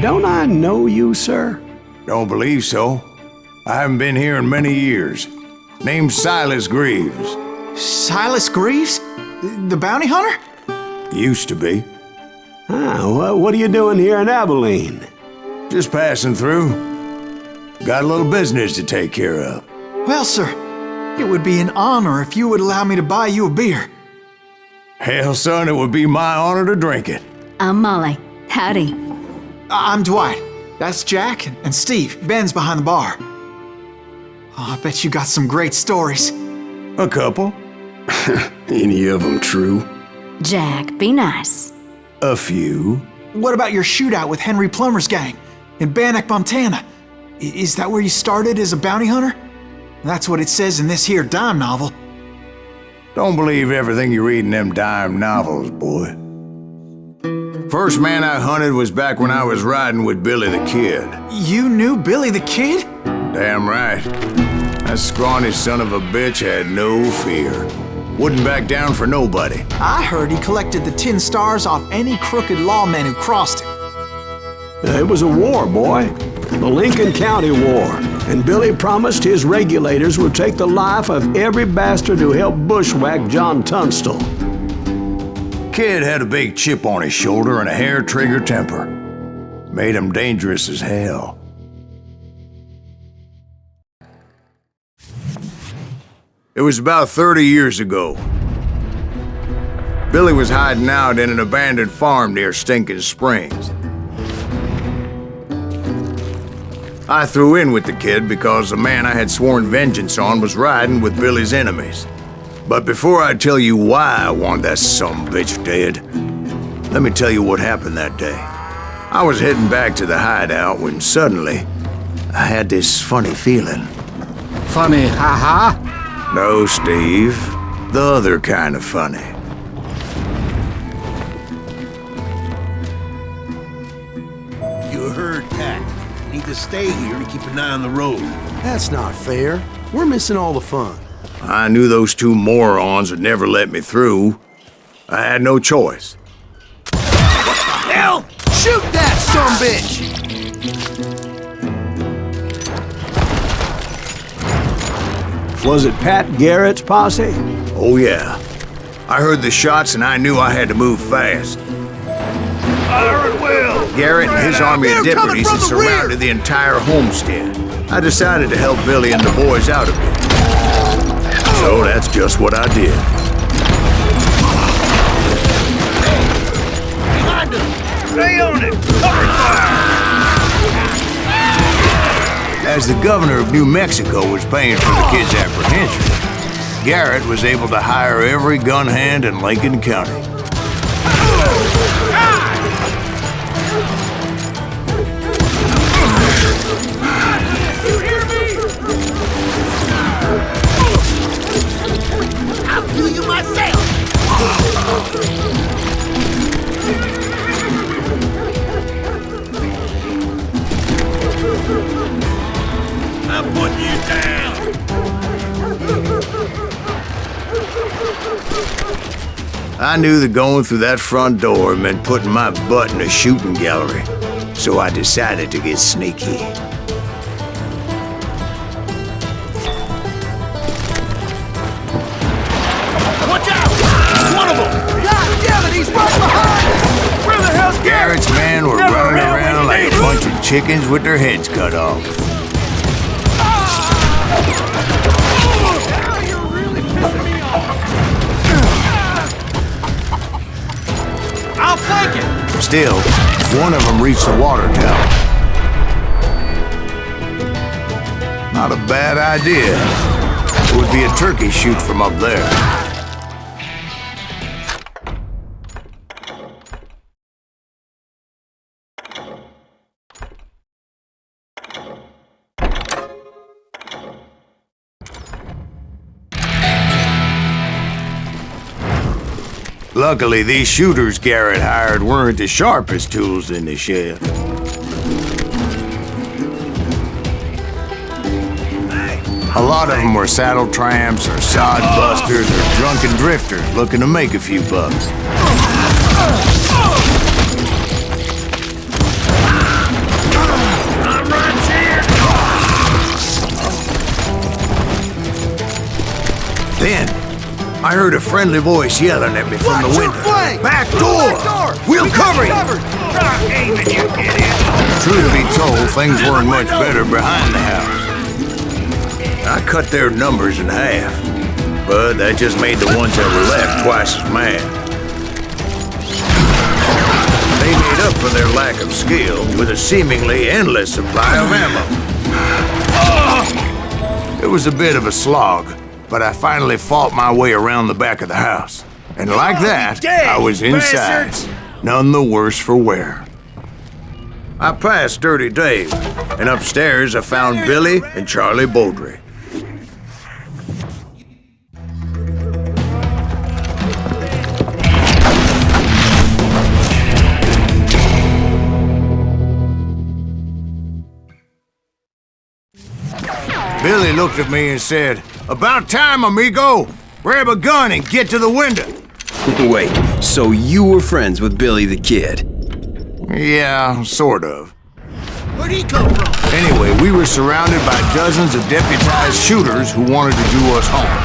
Don't I know you, sir? Don't believe so. I haven't been here in many years. Name's Silas Greaves. Silas Greaves? The bounty hunter? Used to be. Ah, what are you doing here in Abilene? Just passing through. Got a little business to take care of. Well, sir, it would be an honor if you would allow me to buy you a beer. Hell, son, it would be my honor to drink it. I'm Molly. Howdy. I'm Dwight. That's Jack and Steve. Ben's behind the bar. Oh, I bet you got some great stories. A couple. Any of them true? Jack, be nice. A few. What about your shootout with Henry Plummer's gang in Bannock, Montana? Is that where you started as a bounty hunter? That's what it says in this here dime novel. Don't believe everything you read in them dime novels, boy. First man I hunted was back when I was riding with Billy the Kid. You knew Billy the Kid? Damn right. That scrawny son of a bitch had no fear. Wouldn't back down for nobody. I heard he collected the 10 stars off any crooked lawmen who crossed him. It was a war, boy. The Lincoln County War. And Billy promised his regulators would take the life of every bastard who helped bushwhack John Tunstall. Kid had a big chip on his shoulder and a hair-trigger temper. Made him dangerous as hell. It was about 30 years ago. Billy was hiding out in an abandoned farm near Stinking Springs. I threw in with the kid because the man I had sworn vengeance on was riding with Billy's enemies. But before I tell you why I want that sumbitch dead, let me tell you what happened that day. I was heading back to the hideout when suddenly I had this funny feeling. Funny, haha? No, Steve. The other kind of funny. You heard that. Need to stay here to keep an eye on the road. That's not fair. We're missing all the fun. I knew those two morons would never let me through. I had no choice. What the hell? Shoot that sumbitch! Was it Pat Garrett's posse? Oh yeah. I heard the shots and I knew I had to move fast. Fire at will! Garrett and his army of They're coming deputies from had the rear! surrounded the entire homestead. I decided to help Billy and the boys out of it. So that's just what I did. Behind us! Stay on it! Cover fire! As the governor of New Mexico was paying for the kid's apprehension, Garrett was able to hire every gun hand in Lincoln County. I'll kill you myself! I'm putting you down! I knew that going through that front door meant putting my butt in a shooting gallery, so I decided to get sneaky. Watch out! One of them! God damn it, he's right behind us! Where the hell's Garrett's men were running around like a bunch of chickens with their heads cut off. I'll flank it! Still, one of them reached the water tower. Not a bad idea. It would be a turkey shoot from up there. Luckily, these shooters Garrett hired weren't the sharpest tools in the shed. A lot of them were saddle tramps or sod busters or drunken drifters looking to make a few bucks. I heard a friendly voice yelling at me from the window. Back door! We'll cover you! Truth be told, things weren't much better behind the house. I cut their numbers in half, but that just made the ones that were left twice as mad. They made up for their lack of skill with a seemingly endless supply of ammo. It was a bit of a slog, but I finally fought my way around the back of the house. And like that, I was inside, none the worse for wear. I passed Dirty Dave, and upstairs I found Billy and Charlie Beaudry. Billy looked at me and said, "About time, amigo! Grab a gun and get to the window!" Wait, so you were friends with Billy the Kid? Yeah, sort of. Where'd he come from? Anyway, we were surrounded by dozens of deputized shooters who wanted to do us harm.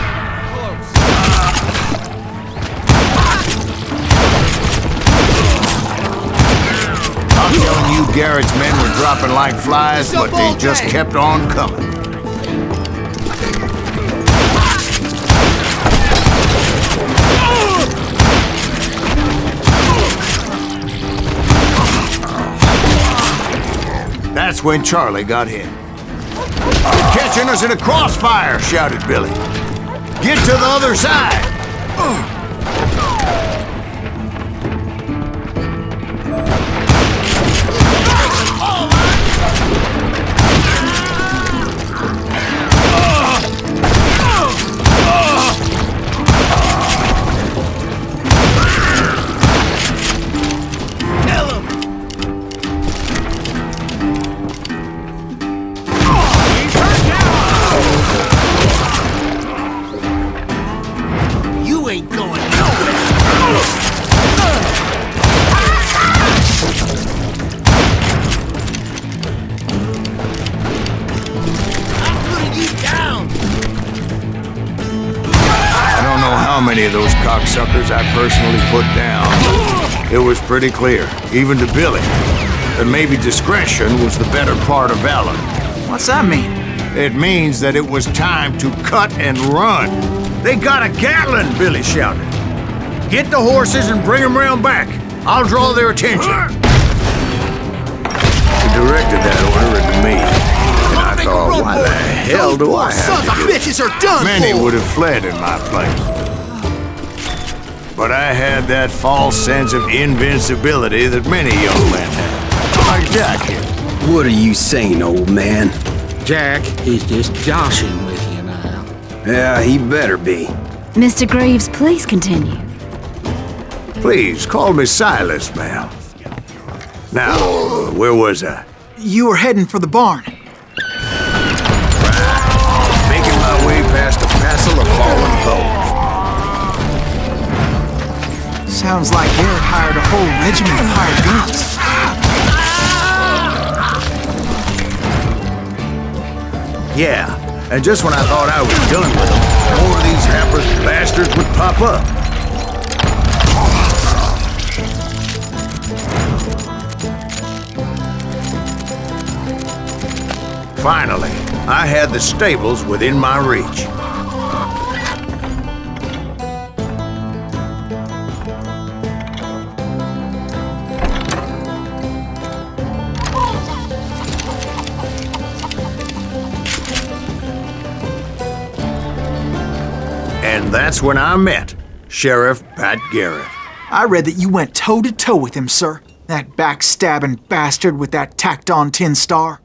I'm telling you, Garrett's men were dropping like flies, but they just kept on coming. That's when Charlie got hit. "They're catching us in a crossfire," shouted Billy. "Get to the other side!" You ain't going nowhere. I'm putting you down. I don't know how many of those cocksuckers I personally put down, but it was pretty clear, even to Billy, that maybe discretion was the better part of valor. What's that mean? It means that it was time to cut and run. "They got a Gatling!" Billy shouted. "Get the horses and bring them round back. I'll draw their attention." He directed that order at me, and I thought, why the hell do I have Sons to of do it? bitches are done Many for. would have fled in my place. But I had that false sense of invincibility that many young men have. Like Jack here. What are you saying, old man? Jack, he's just joshing with you now. Yeah, he better be. Mr. Greaves, please continue. Please, call me Silas, ma'am. Now, where was I? You were heading for the barn. Making my way past a passel of fallen foes. Sounds like Garrett hired a whole regiment of hired guns. Yeah, and just when I thought I was done with them, more of these hapless bastards would pop up. Finally, I had the stables within my reach. And that's when I met Sheriff Pat Garrett. I read that you went toe-to-toe with him, sir. That backstabbing bastard with that tacked-on tin star.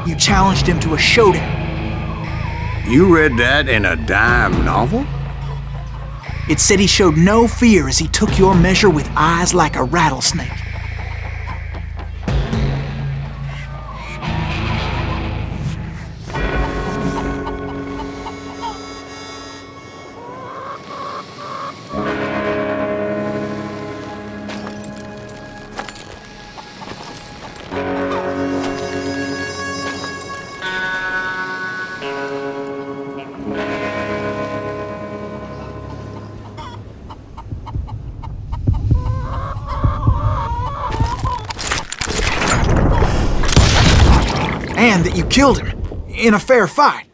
You challenged him to a showdown. You read that in a dime novel? It said he showed no fear as he took your measure with eyes like a rattlesnake. that you killed him in a fair fight.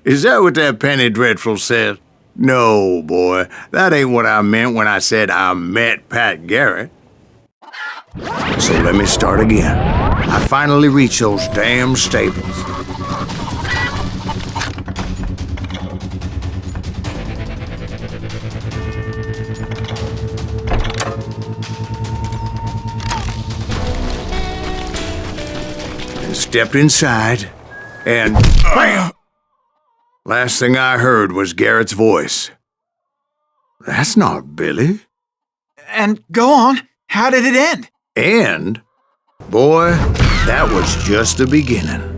Is that what that penny dreadful said? No, boy. That ain't what I meant when I said I met Pat Garrett. So let me start again. I finally reached those damn stables. And stepped inside, and BAM! Last thing I heard was Garrett's voice. That's not Billy. And go on, how did it end? And, boy, that was just the beginning.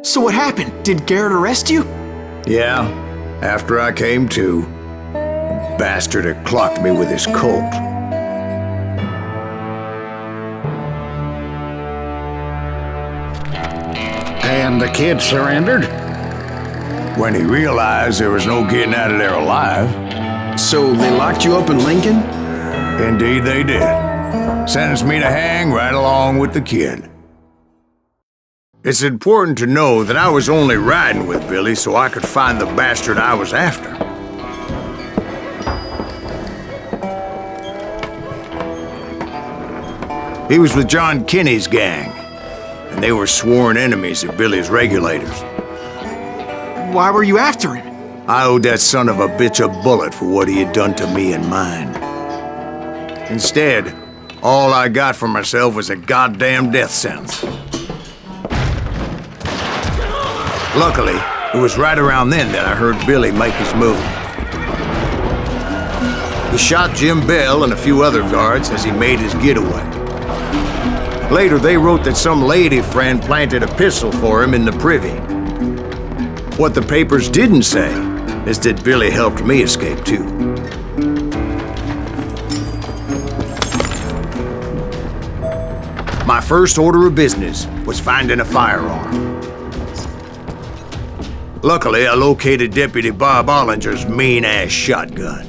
So what happened? Did Garrett arrest you? Yeah, after I came to, the bastard had clocked me with his Colt. And the kid surrendered? When he realized there was no getting out of there alive. So they locked you up in Lincoln? Indeed they did. Sentenced me to hang right along with the kid. It's important to know that I was only riding with Billy so I could find the bastard I was after. He was with John Kinney's gang, and they were sworn enemies of Billy's regulators. Why were you after him? I owed that son of a bitch a bullet for what he had done to me and mine. Instead, all I got for myself was a goddamn death sentence. Luckily, it was right around then that I heard Billy make his move. He shot Jim Bell and a few other guards as he made his getaway. Later, they wrote that some lady friend planted a pistol for him in the privy. What the papers didn't say is that Billy helped me escape too. My first order of business was finding a firearm. Luckily, I located Deputy Bob Ollinger's mean-ass shotgun.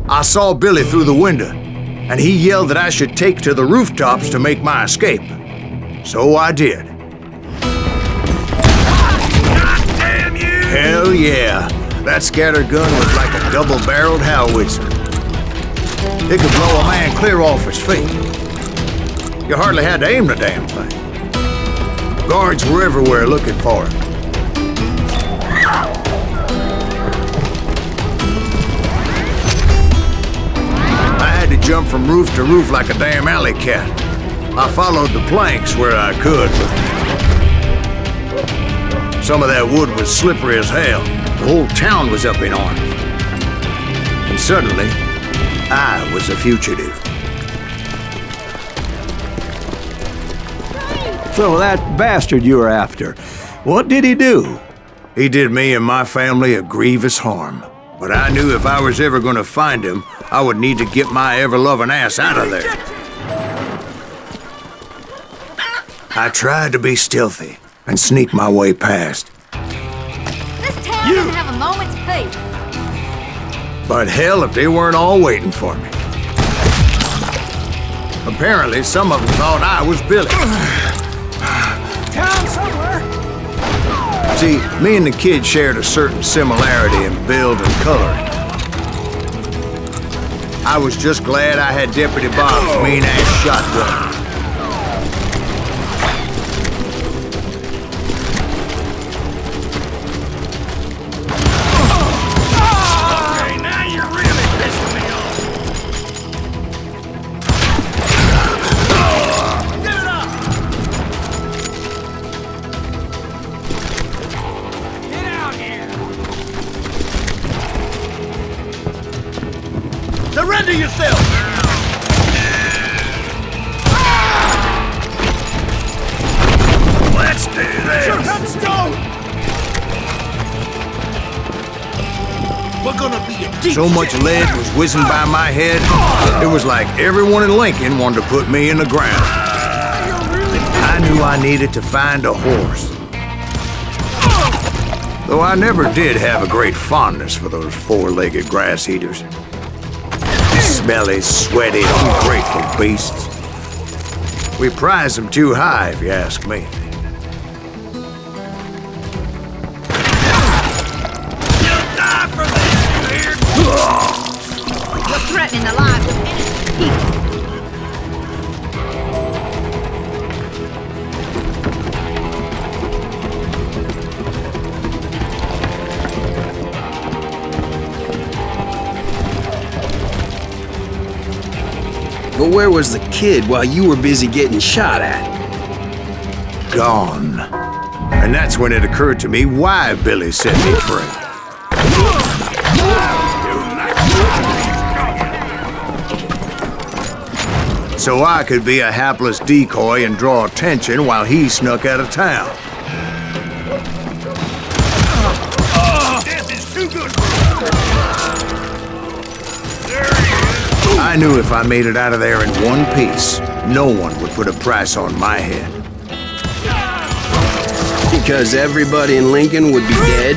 I saw Billy through the window, and he yelled that I should take to the rooftops to make my escape. So I did. God damn you! Hell yeah! That scatter gun was like a double-barreled howitzer. It could blow a man clear off his feet. You hardly had to aim the damn thing. Guards were everywhere looking for it. I had to jump from roof to roof like a damn alley cat. I followed the planks where I could, but some of that wood was slippery as hell. The whole town was up in arms. And suddenly, I was a fugitive. So that bastard you were after, what did he do? He did me and my family a grievous harm. But I knew if I was ever gonna find him, I would need to get my ever-loving ass out of there. I tried to be stealthy and sneak my way past. This town doesn't have a moment's peace. But hell, if they weren't all waiting for me. Apparently, some of them thought I was Billy. Town somewhere. See, me and the kid shared a certain similarity in build and coloring. I was just glad I had Deputy Bob's mean-ass shotgun. So much lead was whizzing by my head, it was like everyone in Lincoln wanted to put me in the ground. I knew I needed to find a horse. Though I never did have a great fondness for those four-legged grass eaters. Smelly, sweaty, ungrateful beasts. We prize them too high, if you ask me. You're threatening the lives of innocent people. But where was the kid while you were busy getting shot at? Gone. And that's when it occurred to me why Billy set me free. So I could be a hapless decoy and draw attention while he snuck out of town. This is too good. I knew if I made it out of there in one piece, no one would put a price on my head. Because everybody in Lincoln would be dead?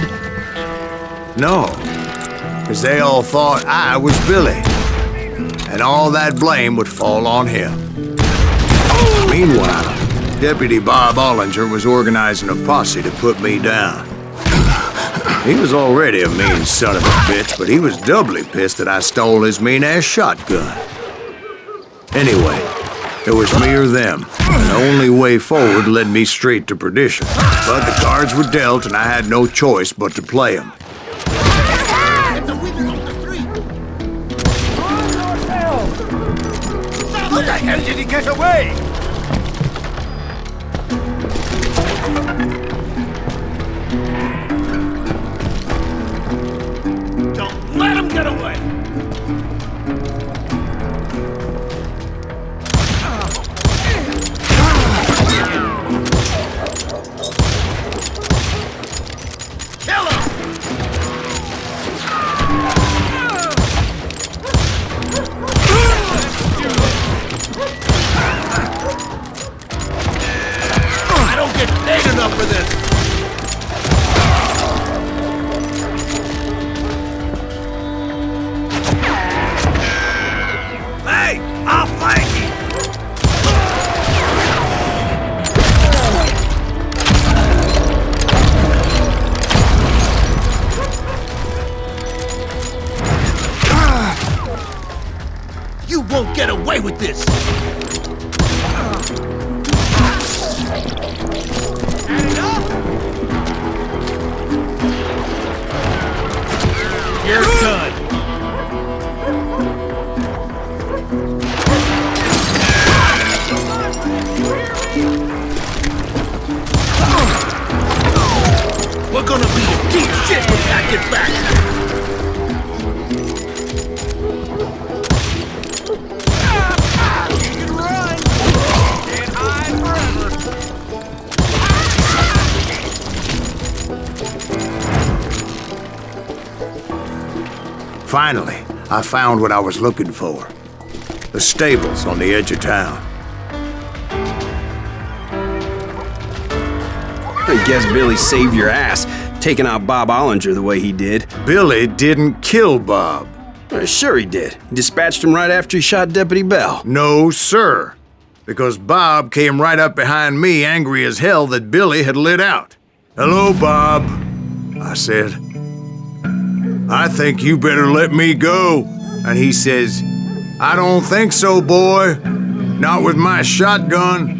No, because they all thought I was Billy. And all that blame would fall on him. Meanwhile, Deputy Bob Ollinger was organizing a posse to put me down. He was already a mean son of a bitch, but he was doubly pissed that I stole his mean-ass shotgun. Anyway, it was me or them, and the only way forward led me straight to perdition. But the cards were dealt, and I had no choice but to play them. How the hell did he get away? Don't let him get away! Kill him! I don't get paid enough for this! Hey! I'll flank you! You won't get away with this! You're done! We're gonna be in deep shit when Pat gets back! You can run! Can't hide forever! Finally, I found what I was looking for. The stables on the edge of town. I guess Billy saved your ass, taking out Bob Ollinger the way he did. Billy didn't kill Bob. Sure he did. He dispatched him right after he shot Deputy Bell. No, sir. Because Bob came right up behind me, angry as hell that Billy had lit out. "Hello, Bob," I said. "I think you better let me go." And he says, "I don't think so, boy. Not with my shotgun."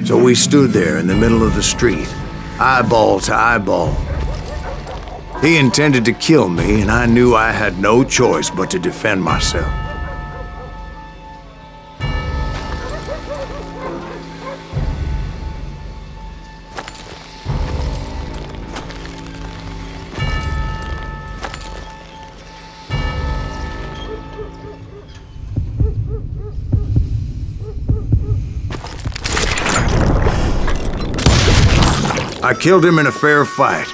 So we stood there in the middle of the street, eyeball to eyeball. He intended to kill me, and I knew I had no choice but to defend myself. I killed him in a fair fight.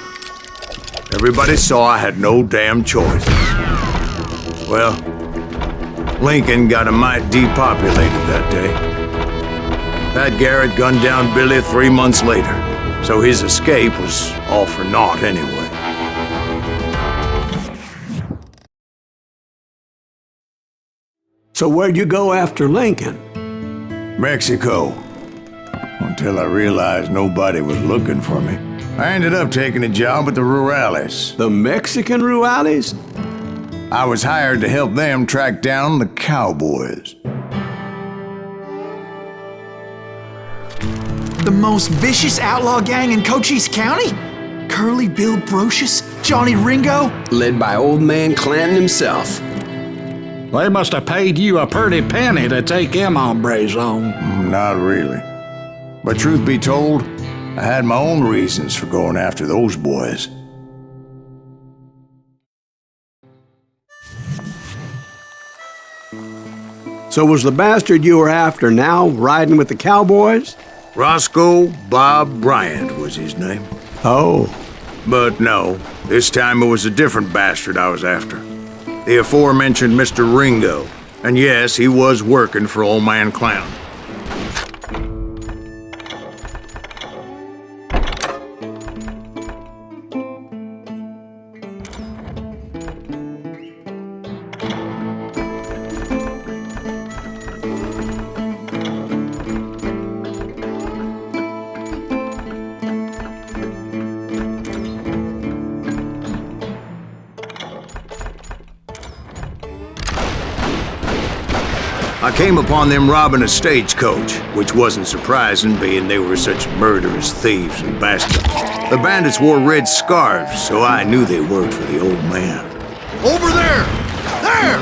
Everybody saw I had no damn choice. Well, Lincoln got a mite depopulated that day. Pat Garrett gunned down Billy 3 months later, so his escape was all for naught anyway. So where'd you go after Lincoln? Mexico. Until I realized nobody was looking for me. I ended up taking a job at the Rurales. The Mexican Rurales? I was hired to help them track down the cowboys. The most vicious outlaw gang in Cochise County? Curly Bill Brocious? Johnny Ringo? Led by old man Clanton himself. They must have paid you a pretty penny to take them hombres on. Not really. But truth be told, I had my own reasons for going after those boys. So was the bastard you were after now riding with the cowboys? Roscoe Bob Bryant was his name. Oh. But no, this time it was a different bastard I was after. The aforementioned Mr. Ringo. And yes, he was working for old man Clown. I came upon them robbing a stagecoach, which wasn't surprising, being they were such murderous thieves and bastards. The bandits wore red scarves, so I knew they worked for the old man. Over there! There!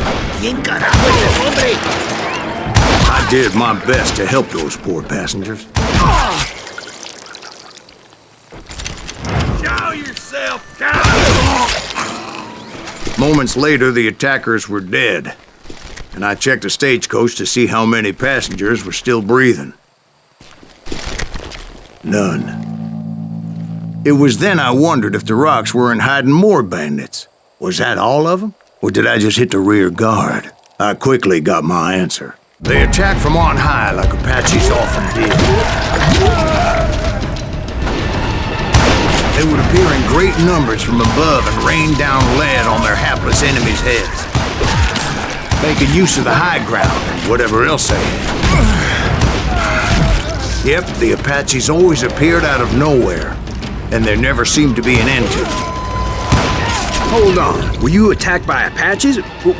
I did my best to help those poor passengers. Show yourself, cowboy! Moments later, the attackers were dead, and I checked the stagecoach to see how many passengers were still breathing. None. It was then I wondered if the rocks weren't hiding more bandits. Was that all of them? Or did I just hit the rear guard? I quickly got my answer. They attacked from on high like Apaches often did. They would appear in great numbers from above and rain down lead on their hapless enemies' heads, making use of the high ground and whatever else they had. Yep, the Apaches always appeared out of nowhere, and there never seemed to be an end to them. Hold on. Were you attacked by Apaches?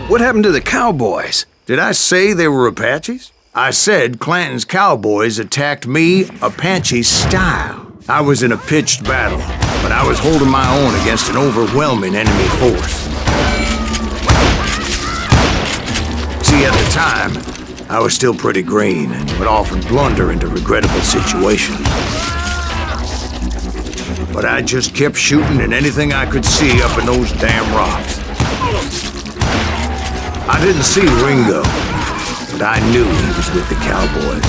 What happened to the cowboys? Did I say they were Apaches? I said Clanton's cowboys attacked me Apache style. I was in a pitched battle, but I was holding my own against an overwhelming enemy force. See, at the time, I was still pretty green and would often blunder into regrettable situations. But I just kept shooting at anything I could see up in those damn rocks. I didn't see Ringo, but I knew he was with the cowboys.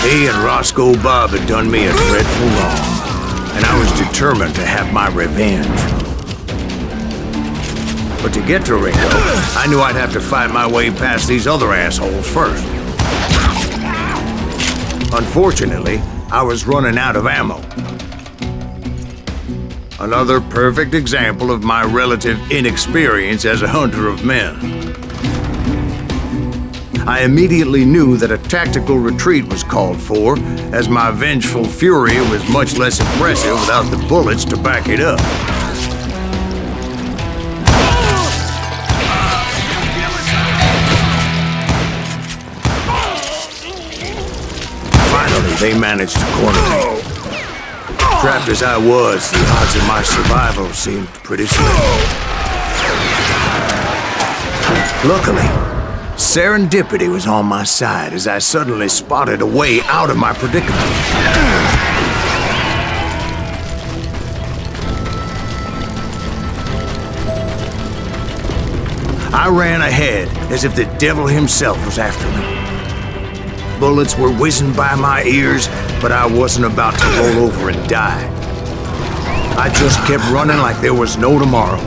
He and Roscoe Bob had done me a dreadful wrong, and I was determined to have my revenge. But to get to Ringo, I knew I'd have to fight my way past these other assholes first. Unfortunately, I was running out of ammo. Another perfect example of my relative inexperience as a hunter of men. I immediately knew that a tactical retreat was called for, as my vengeful fury was much less impressive without the bullets to back it up. Finally, they managed to corner me. Trapped as I was, the odds of my survival seemed pretty slim. Luckily, serendipity was on my side as I suddenly spotted a way out of my predicament. I ran ahead as if the devil himself was after me. Bullets were whizzing by my ears, but I wasn't about to roll over and die. I just kept running like there was no tomorrow.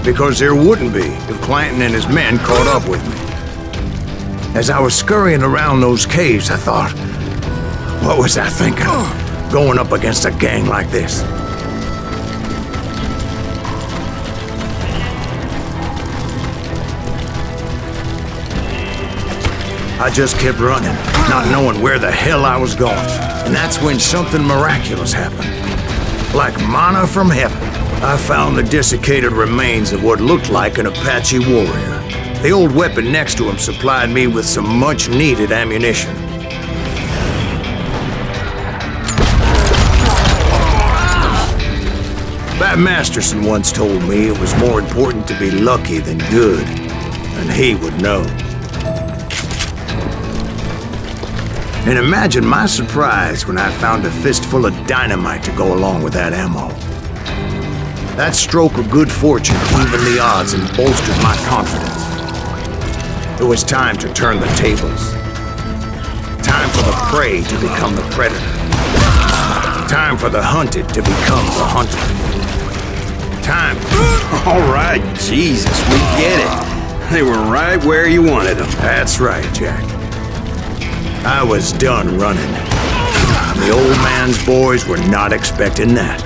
Because there wouldn't be if Clanton and his men caught up with me. As I was scurrying around those caves, I thought, what was I thinking? Going up against a gang like this? I just kept running, not knowing where the hell I was going. And that's when something miraculous happened. Like manna from heaven, I found the desiccated remains of what looked like an Apache warrior. The old weapon next to him supplied me with some much-needed ammunition. Bat Masterson once told me it was more important to be lucky than good, and he would know. And imagine my surprise when I found a fistful of dynamite to go along with that ammo. That stroke of good fortune evened the odds and bolstered my confidence. It was time to turn the tables. Time for the prey to become the predator. Time for the hunted to become the hunter. Time. All right, Jesus, we get it. They were right where you wanted them. That's right, Jack. I was done running. The old man's boys were not expecting that.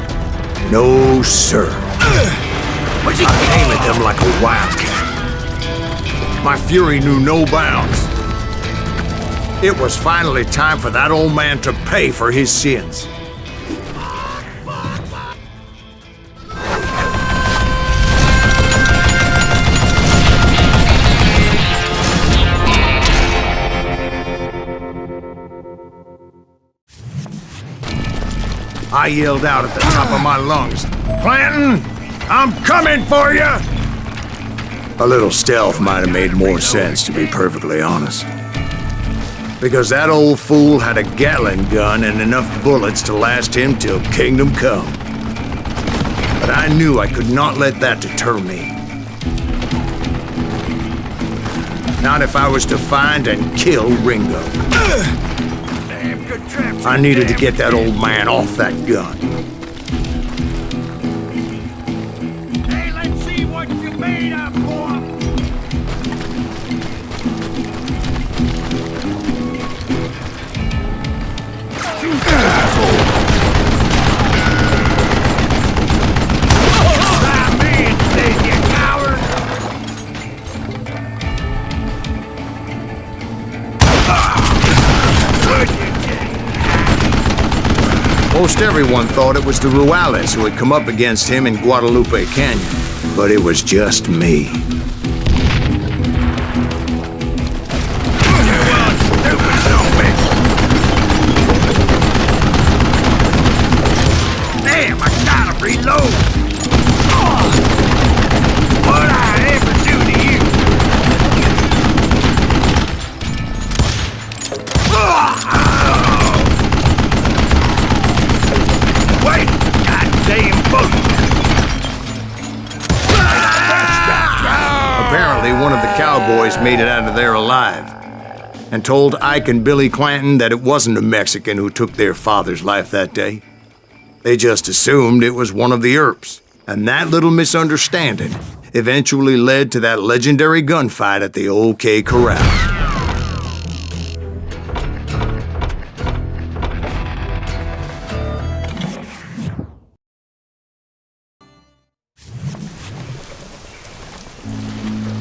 No, sir. I came at them like a wildcat. My fury knew no bounds. It was finally time for that old man to pay for his sins. I yelled out at the top of my lungs, "Clanton, I'm coming for you!" A little stealth might have made more sense, to be perfectly honest. Because that old fool had a Gatling gun and enough bullets to last him till kingdom come. But I knew I could not let that deter me. Not if I was to find and kill Ringo. I needed to get that old man off that gun. Hey, let's see what you made up for. Most everyone thought it was the Ruales who had come up against him in Guadalupe Canyon, but it was just me. Damn, I gotta reload. What'd I ever do to you? Wait! Goddamn bullet! Apparently, one of the cowboys made it out of there alive and told Ike and Billy Clanton that it wasn't a Mexican who took their father's life that day. They just assumed it was one of the Earps, and that little misunderstanding eventually led to that legendary gunfight at the OK Corral.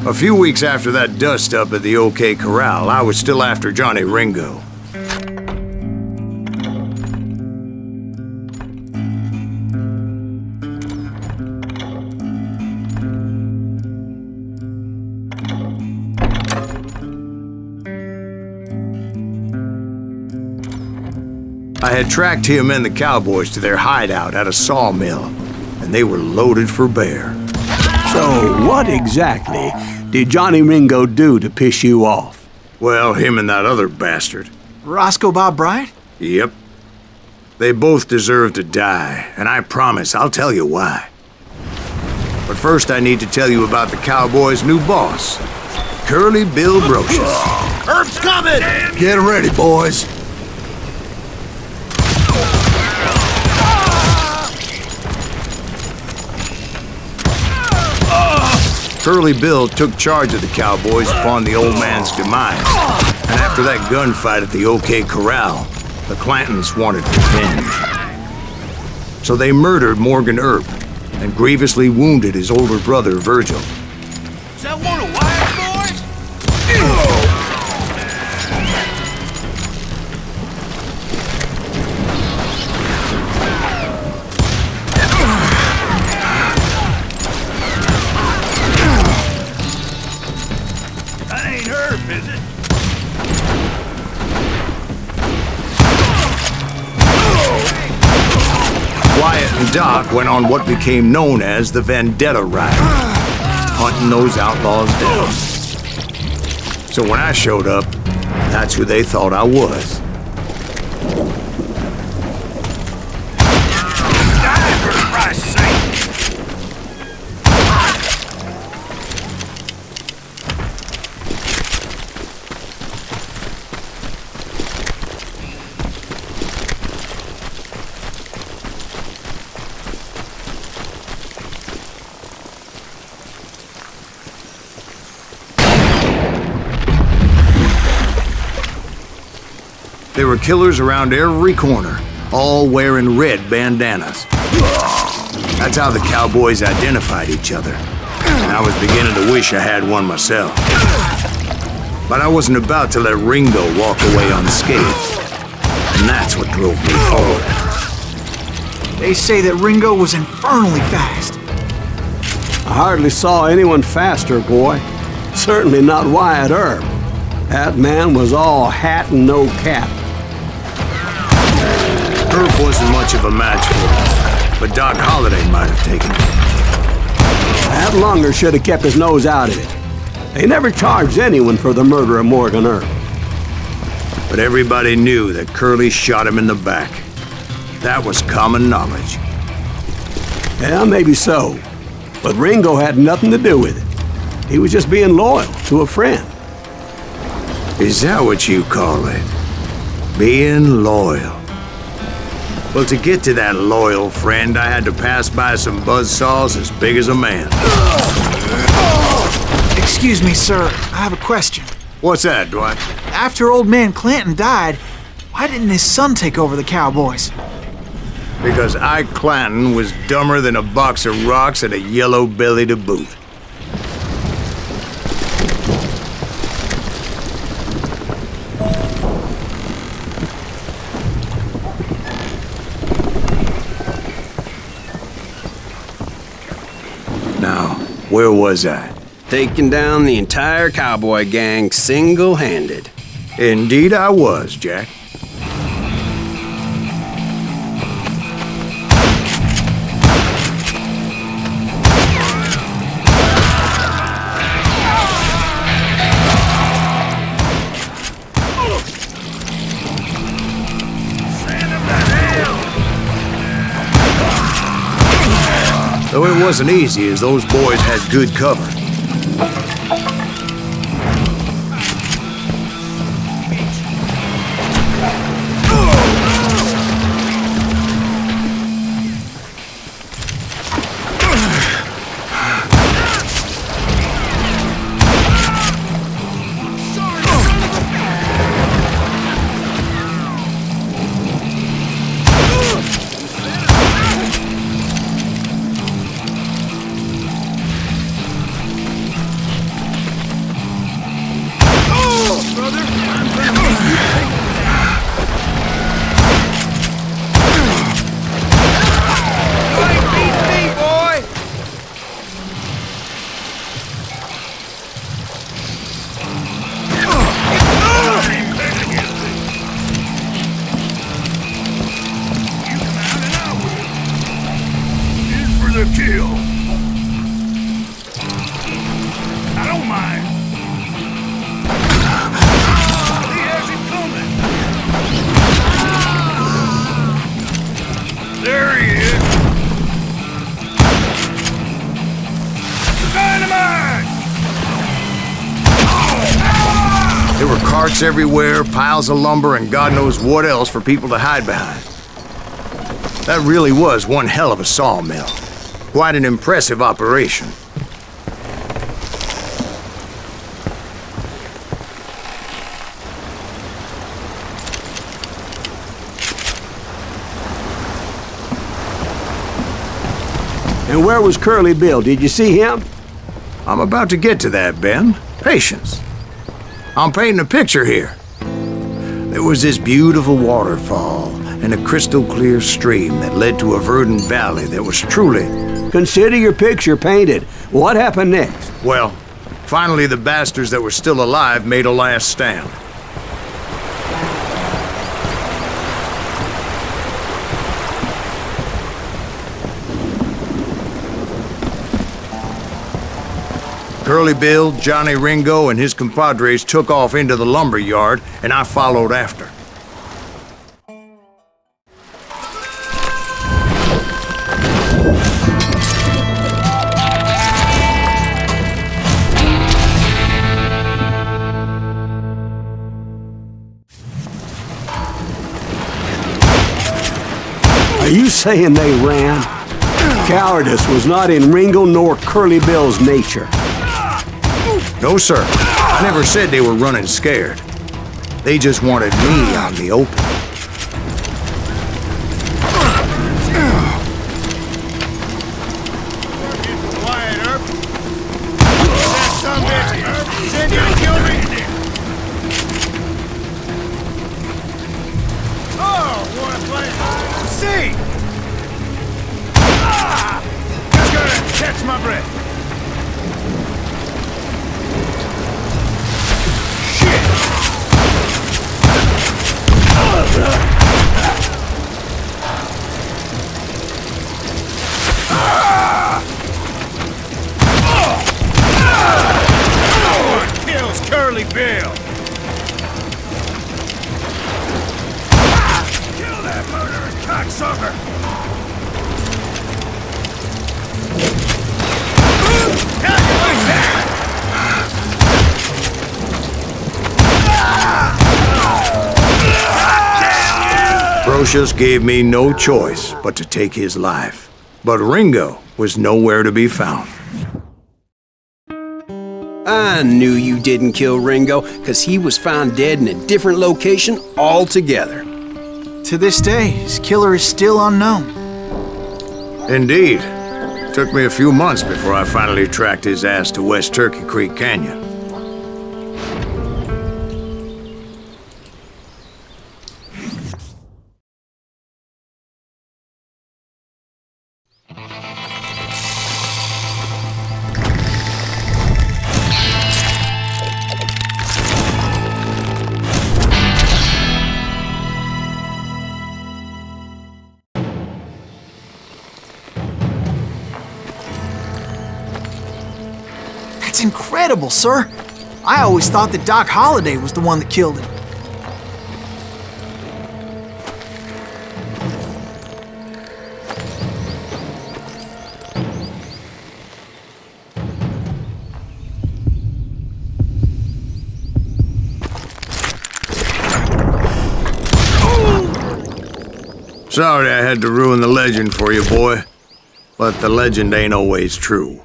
A few weeks after that dust-up at the OK Corral, I was still after Johnny Ringo. I had tracked him and the cowboys to their hideout at a sawmill, and they were loaded for bear. So, what exactly did Johnny Ringo do to piss you off? Well, him and that other bastard. Roscoe Bob Bryant? Yep. They both deserve to die, and I promise I'll tell you why. But first I need to tell you about the cowboys' new boss, Curly Bill Brocious. Herb's coming! Get ready, boys. Curly Bill took charge of the cowboys upon the old man's demise. And after that gunfight at the OK Corral, the Clantons wanted revenge. So they murdered Morgan Earp and grievously wounded his older brother, Virgil. Is that one of Wyatt's boys? That ain't Earp, is it? Wyatt and Doc went on what became known as the Vendetta Ride, hunting those outlaws down. So when I showed up, that's who they thought I was. Die, for Christ's sake! There were killers around every corner, all wearing red bandanas. That's how the cowboys identified each other. And I was beginning to wish I had one myself. But I wasn't about to let Ringo walk away unscathed. And that's what drove me forward. They say that Ringo was infernally fast. I hardly saw anyone faster, boy. Certainly not Wyatt Earp. That man was all hat and no cap. Earp wasn't much of a match for him, but Doc Holliday might have taken it. That Lunger should have kept his nose out of it. They never charged anyone for the murder of Morgan Earp. But everybody knew that Curly shot him in the back. That was common knowledge. Yeah, maybe so. But Ringo had nothing to do with it. He was just being loyal to a friend. Is that what you call it? Being loyal? Well, to get to that loyal friend, I had to pass by some buzzsaws as big as a man. Excuse me, sir. I have a question. What's that, Dwight? After old man Clanton died, why didn't his son take over the cowboys? Because Ike Clanton was dumber than a box of rocks and a yellow belly to boot. Now, where was I? Taking down the entire cowboy gang single-handed. Indeed I was, Jack. Though it wasn't easy, as those boys had good cover. Kill. I don't mind. He has it coming. There he is. Dynamite! There were carts everywhere, piles of lumber, and God knows what else for people to hide behind. That really was one hell of a sawmill. Quite an impressive operation. And where was Curly Bill? Did you see him? I'm about to get to that, Ben. Patience. I'm painting a picture here. There was this beautiful waterfall and a crystal clear stream that led to a verdant valley that was truly... Consider your picture painted. What happened next? Well, finally the bastards that were still alive made a last stand. Curly Bill, Johnny Ringo, and his compadres took off into the lumber yard, and I followed after. Are you saying they ran? Cowardice was not in Ringo nor Curly Bill's nature. No, sir. I never said they were running scared. They just wanted me out in the open. Quiet, Herb. That sumbitch, Herb. Said you'd kill me. Oh, wanna play hide and seek? Just gonna catch my breath. Kills Curly Bill. Kill that murdering cocksucker. How you like that? Brocious gave me no choice but to take his life. But Ringo was nowhere to be found. I knew you didn't kill Ringo, because he was found dead in a different location altogether. To this day, his killer is still unknown. Indeed. Took me a few months before I finally tracked his ass to West Turkey Creek Canyon. That's incredible, sir. I always thought that Doc Holliday was the one that killed him. Sorry I had to ruin the legend for you, boy. But the legend ain't always true.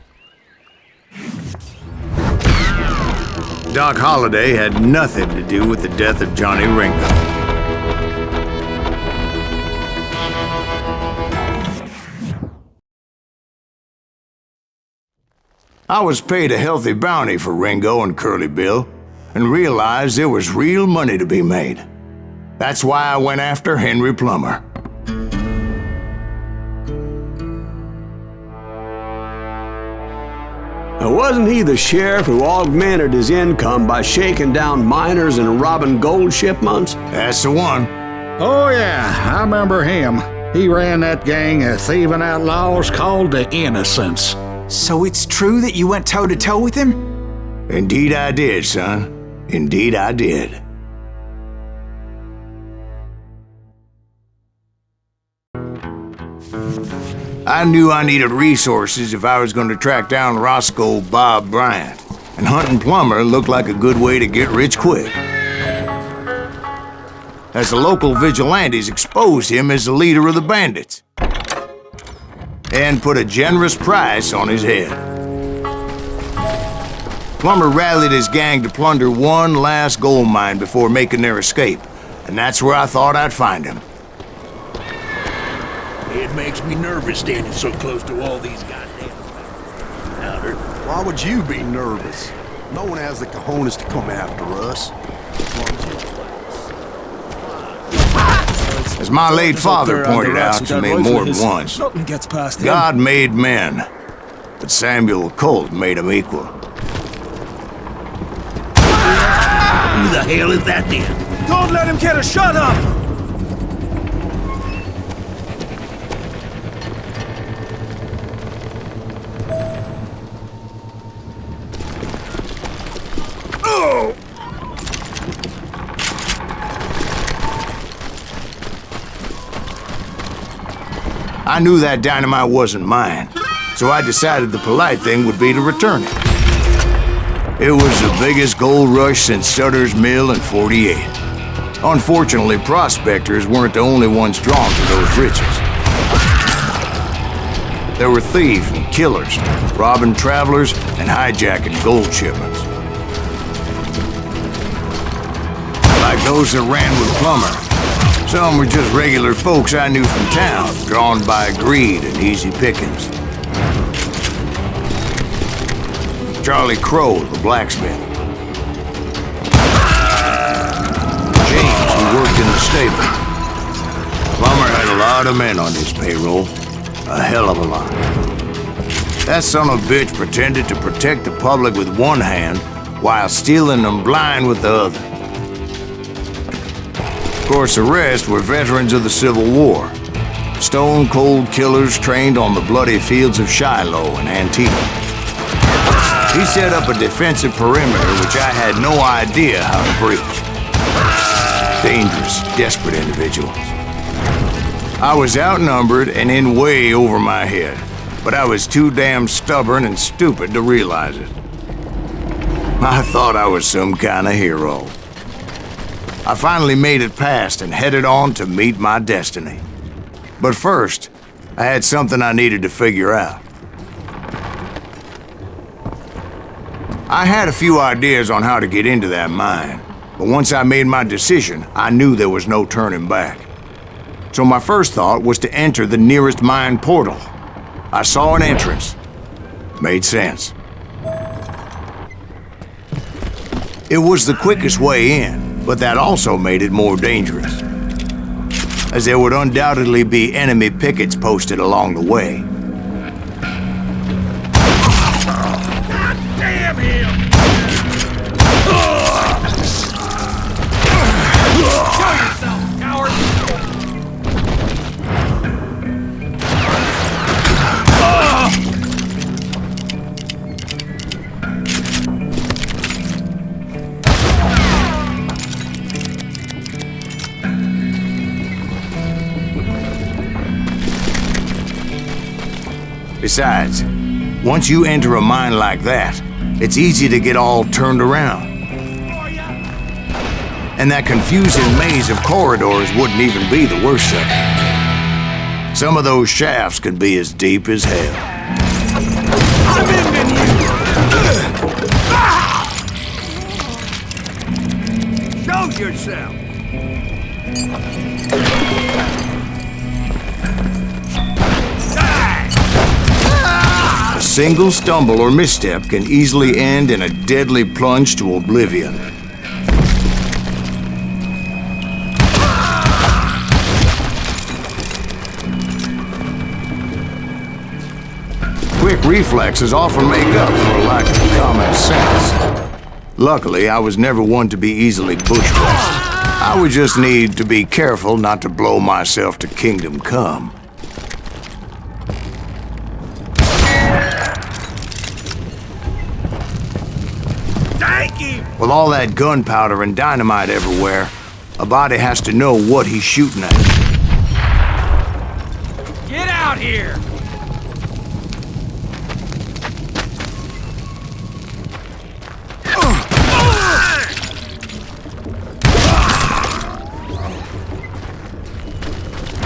Doc Holliday had nothing to do with the death of Johnny Ringo. I was paid a healthy bounty for Ringo and Curly Bill, and realized there was real money to be made. That's why I went after Henry Plummer. Now, wasn't he the sheriff who augmented his income by shaking down miners and robbing gold shipments? That's the one. Oh, yeah, I remember him. He ran that gang of thieving outlaws called the Innocents. So it's true that you went toe-to-toe with him? Indeed I did, son. Indeed I did. I knew I needed resources if I was going to track down Roscoe Bob Bryant, and hunting Plummer looked like a good way to get rich quick. As the local vigilantes exposed him as the leader of the bandits, and put a generous price on his head. Plummer rallied his gang to plunder one last gold mine before making their escape, and that's where I thought I'd find him. It makes me nervous standing so close to all these goddamn powder. Why would you be nervous? No one has the cojones to come after us. As my late father pointed out to me more than once, Nothing gets past him. God made men, but Samuel Colt made them equal. Who the hell is that then? Don't let him get a shot up! I knew that dynamite wasn't mine, so I decided the polite thing would be to return it. It was the biggest gold rush since Sutter's Mill in '48. Unfortunately, prospectors weren't the only ones drawn to those riches. There were thieves and killers, robbing travelers and hijacking gold shipments. Like those that ran with Plummer. Some were just regular folks I knew from town, drawn by greed and easy pickings. Charlie Crow, the blacksmith. James, who worked in the stable. Plummer had a lot of men on his payroll. A hell of a lot. That son of a bitch pretended to protect the public with one hand while stealing them blind with the other. Of course, the rest were veterans of the Civil War. Stone-cold killers trained on the bloody fields of Shiloh and Antietam. He set up a defensive perimeter which I had no idea how to breach. Dangerous, desperate individuals. I was outnumbered and in way over my head, but I was too damn stubborn and stupid to realize it. I thought I was some kind of hero. I finally made it past and headed on to meet my destiny. But first, I had something I needed to figure out. I had a few ideas on how to get into that mine, but once I made my decision, I knew there was no turning back. So my first thought was to enter the nearest mine portal. I saw an entrance. Made sense. It was the quickest way in, but that also made it more dangerous, as there would undoubtedly be enemy pickets posted along the way. Damn him! Show yourself, coward! Besides, once you enter a mine like that, it's easy to get all turned around. And that confusing maze of corridors wouldn't even be the worst of it. Some of those shafts could be as deep as hell. I'm ending you! Show yourself! A single stumble or misstep can easily end in a deadly plunge to oblivion. Quick reflexes often make up for a lack of common sense. Luckily, I was never one to be easily bushwhacked. I would just need to be careful not to blow myself to kingdom come. With all that gunpowder and dynamite everywhere, a body has to know what he's shooting at. Get out here!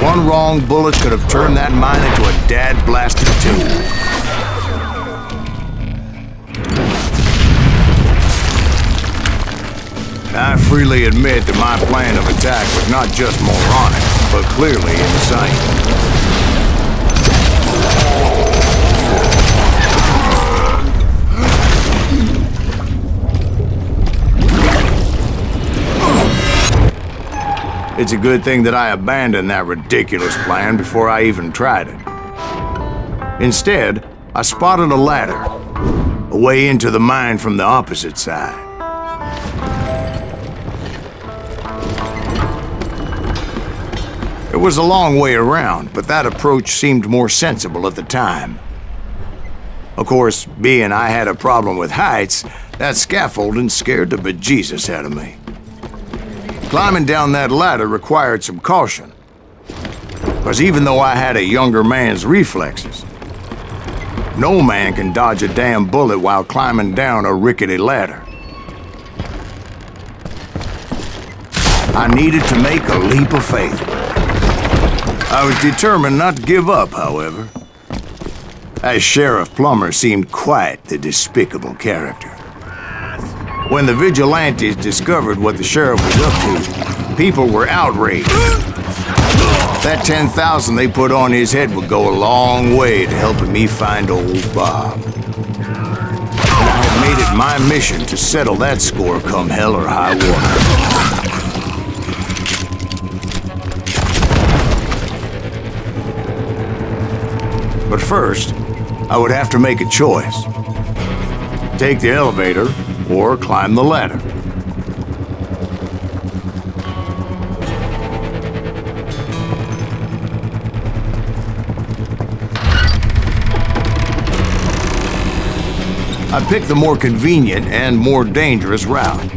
One wrong bullet could have turned that mine into a dad-blasted tomb. I freely admit that my plan of attack was not just moronic, but clearly insane. It's a good thing that I abandoned that ridiculous plan before I even tried it. Instead, I spotted a ladder, a way into the mine from the opposite side. It was a long way around, but that approach seemed more sensible at the time. Of course, being I had a problem with heights, that scaffolding scared the bejesus out of me. Climbing down that ladder required some caution, because even though I had a younger man's reflexes, no man can dodge a damn bullet while climbing down a rickety ladder. I needed to make a leap of faith. I was determined not to give up, however, as Sheriff Plummer seemed quite the despicable character. When the vigilantes discovered what the sheriff was up to, people were outraged. That 10,000 they put on his head would go a long way to helping me find old Bob. And I had made it my mission to settle that score come hell or high water. But first, I would have to make a choice. Take the elevator or climb the ladder. I picked the more convenient and more dangerous route.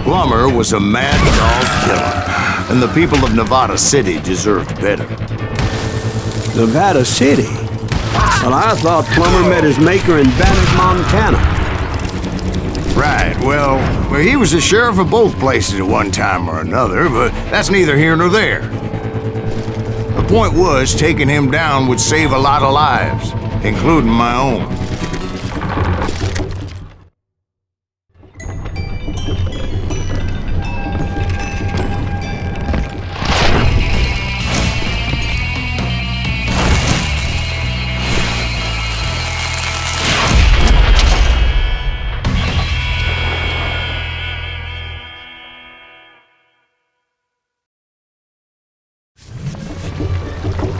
Plummer was a mad dog killer, and the people of Nevada City deserved better. Nevada City? Well, I thought Plummer met his maker in Bannock, Montana. Right, well, he was the sheriff of both places at one time or another, but that's neither here nor there. The point was, taking him down would save a lot of lives, including my own.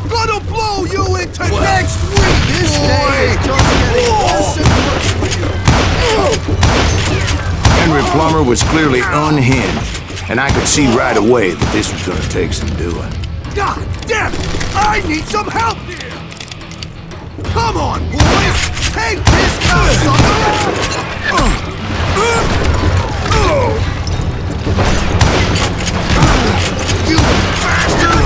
Gonna blow you into next week, this day is just getting worse and worse for you. Henry Plummer was clearly unhinged, and I could see right away that this was gonna take some doing. God damn it! I need some help here! Come on, boys! Take this cocksucker! You bastard!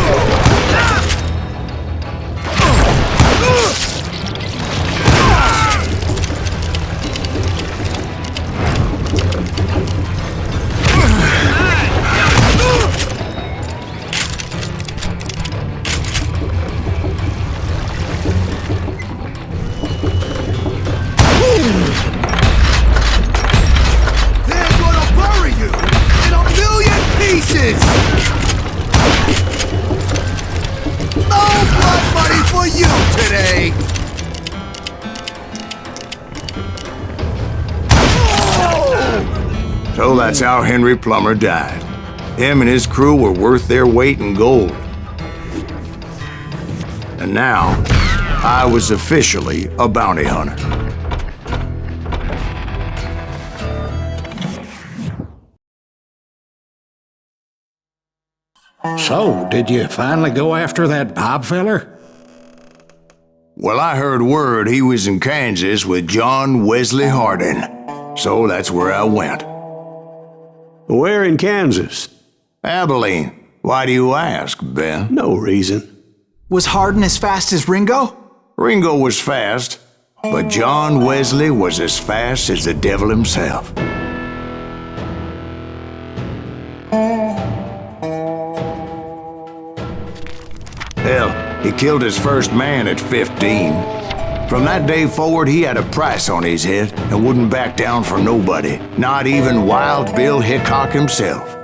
They're gonna bury you in a million pieces! No blood money for you today! So that's how Henry Plummer died. Him and his crew were worth their weight in gold. And now, I was officially a bounty hunter. So, did you finally go after that Bob feller? Well, I heard word he was in Kansas with John Wesley Hardin, so that's where I went. Where in Kansas? Abilene. Why do you ask, Ben? No reason. Was Hardin as fast as Ringo? Ringo was fast, but John Wesley was as fast as the devil himself. Hell, He killed his first man at 15. From that day forward, he had a price on his head and wouldn't back down for nobody, not even Wild Bill Hickok himself.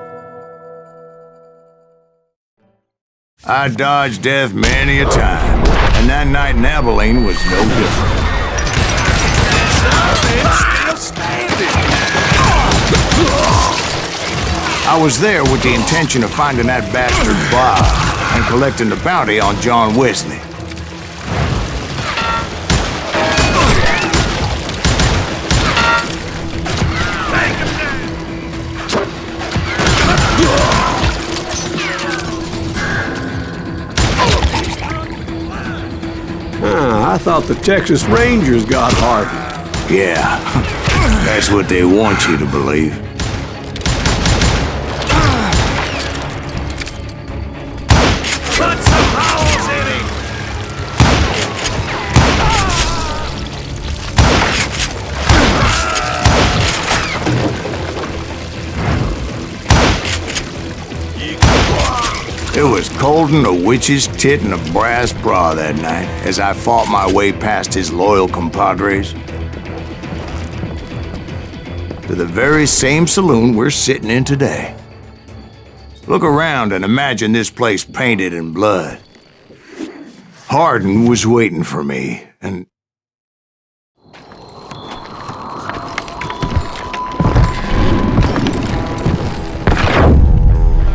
I dodged death many a time, and that night in Abilene was no different. I was there with the intention of finding that bastard Bob and collecting the bounty on John Wesley. I thought the Texas Rangers got Harden. Yeah, that's what they want you to believe. Put some holes in him! It was cold and a witch's tit and a brass bra that night as I fought my way past his loyal compadres to the very same saloon we're sitting in today. Look around and imagine this place painted in blood. Harden was waiting for me, and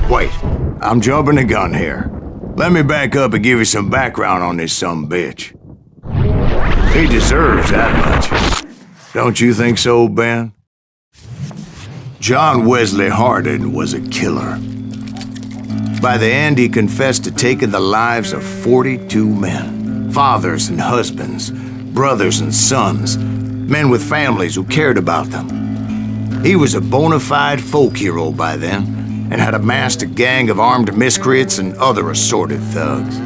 wait, I'm jumping the gun here. Let me back up and give you some background on this sumbitch. He deserves that much. Don't you think so, Ben? John Wesley Harden was a killer. By the end, he confessed to taking the lives of 42 men. Fathers and husbands, brothers and sons, men with families who cared about them. He was a bona fide folk hero by then, and had amassed a gang of armed miscreants and other assorted thugs.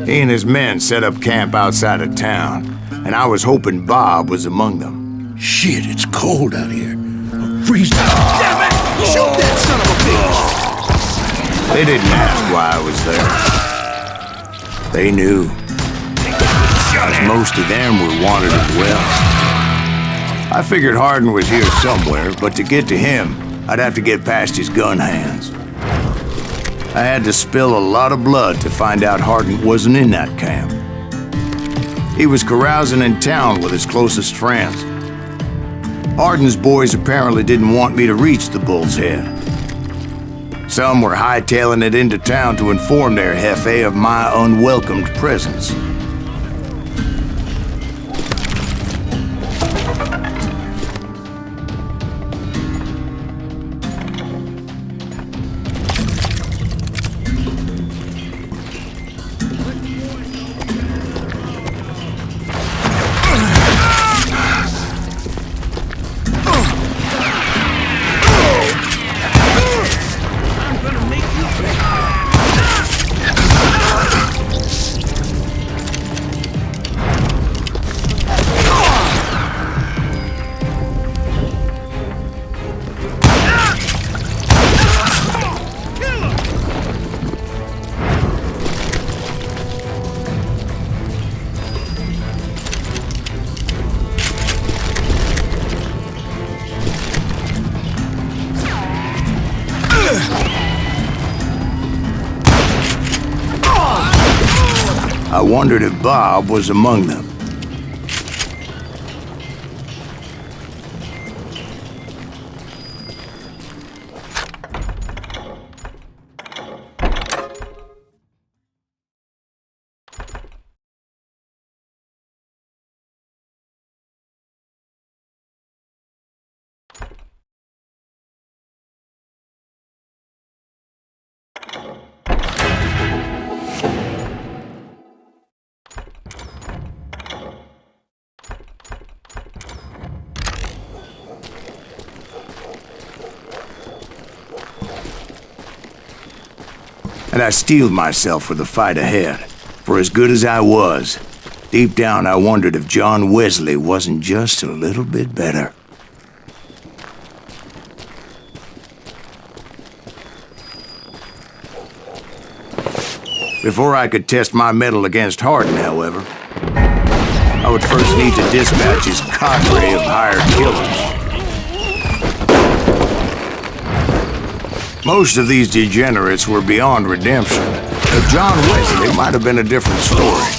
He and his men set up camp outside of town, and I was hoping Bob was among them. Shit, it's cold out here. I'm freezing. Damn it! Shoot that son of a bitch! They didn't ask why I was there. They knew. As most of them were wanted as well. I figured Harden was here somewhere, but to get to him, I'd have to get past his gun hands. I had to spill a lot of blood to find out Harden wasn't in that camp. He was carousing in town with his closest friends. Harden's boys apparently didn't want me to reach the Bull's Head. Some were hightailing it into town to inform their jefe of my unwelcomed presence. I wondered if Bob was among them. And I steeled myself for the fight ahead. For as good as I was, deep down I wondered if John Wesley wasn't just a little bit better. Before I could test my mettle against Hardin, however, I would first need to dispatch his cadre of hired killers. Most of these degenerates were beyond redemption, but John Wesley might have been a different story.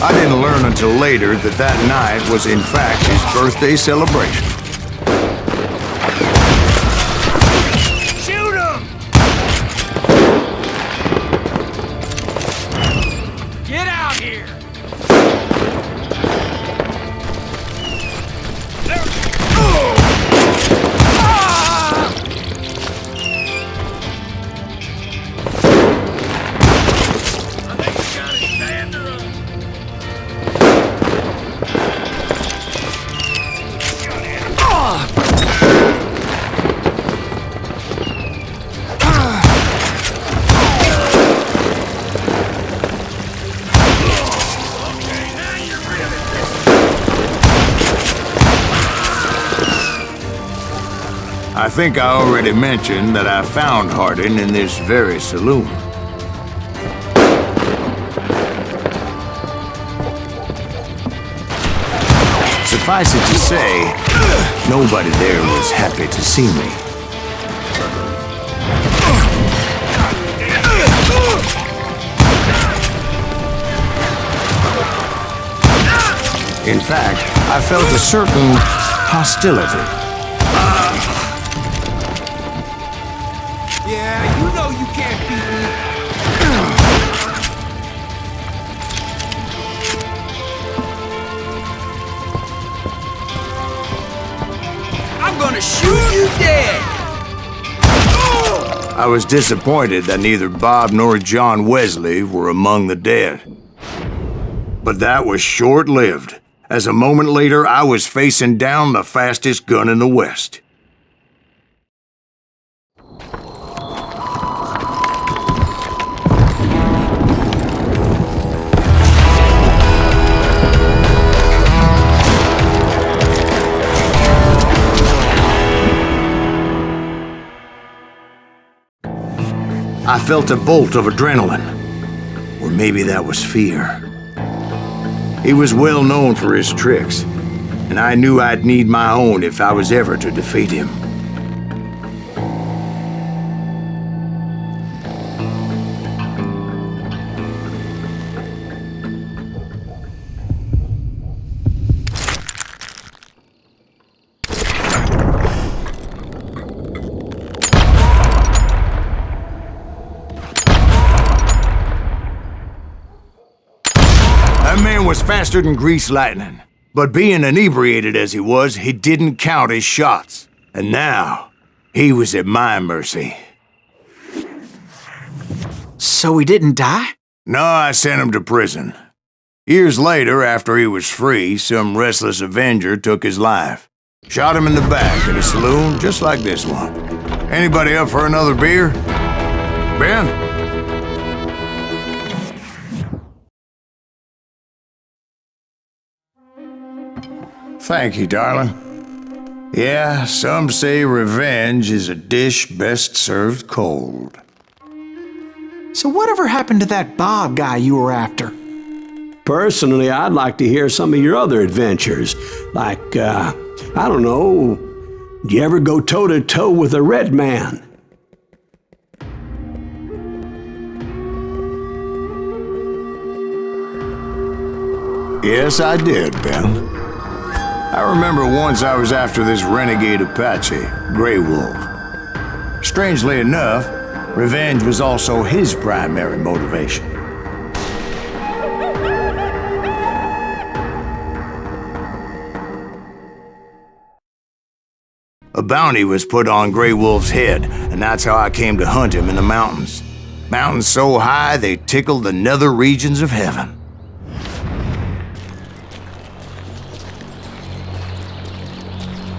I didn't learn until later that that night was in fact his birthday celebration. Shoot him! Get out here! I think I already mentioned that I found Hardin in this very saloon. Suffice it to say, nobody there was happy to see me. In fact, I felt a certain hostility. Yeah, you know you can't beat me. I'm gonna shoot you dead! I was disappointed that neither Bob nor John Wesley were among the dead. But that was short-lived, as a moment later I was facing down the fastest gun in the West. I felt a bolt of adrenaline, or maybe that was fear. He was well known for his tricks, and I knew I'd need my own if I was ever to defeat him. That man was faster than greased lightning. But being inebriated as he was, he didn't count his shots. And now, he was at my mercy. So he didn't die? No, I sent him to prison. Years later, after he was free, some restless avenger took his life. Shot him in the back at a saloon just like this one. Anybody up for another beer? Ben? Thank you, darling. Yeah, some say revenge is a dish best served cold. So whatever happened to that Bob guy you were after? Personally, I'd like to hear some of your other adventures. Like, I don't know, did you ever go toe-to-toe with a red man? Yes, I did, Ben. I remember once I was after this renegade Apache, Grey Wolf. Strangely enough, revenge was also his primary motivation. A bounty was put on Grey Wolf's head, and that's how I came to hunt him in the mountains. Mountains so high they tickled the nether regions of heaven.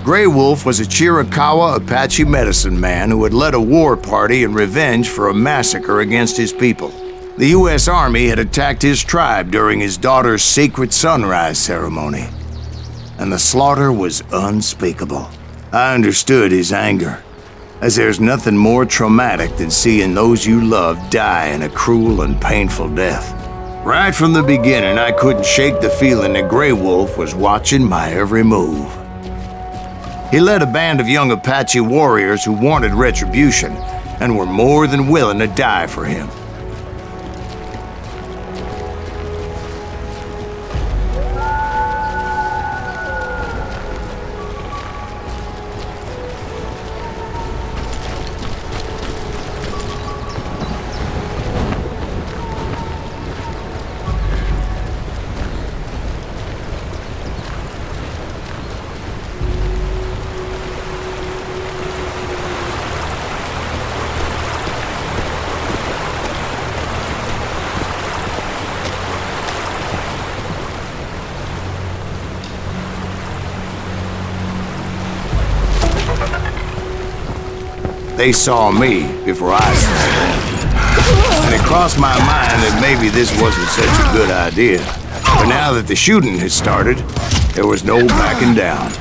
Grey Wolf was a Chiricahua Apache medicine man who had led a war party in revenge for a massacre against his people. The U.S. Army had attacked his tribe during his daughter's sacred sunrise ceremony, and the slaughter was unspeakable. I understood his anger. as there's nothing more traumatic than seeing those you love die in a cruel and painful death. Right from the beginning, I couldn't shake the feeling that Grey Wolf was watching my every move. He led a band of young Apache warriors who wanted retribution and were more than willing to die for him. They saw me before I saw them. And it crossed my mind that maybe this wasn't such a good idea. But now that the shooting had started, there was no backing down.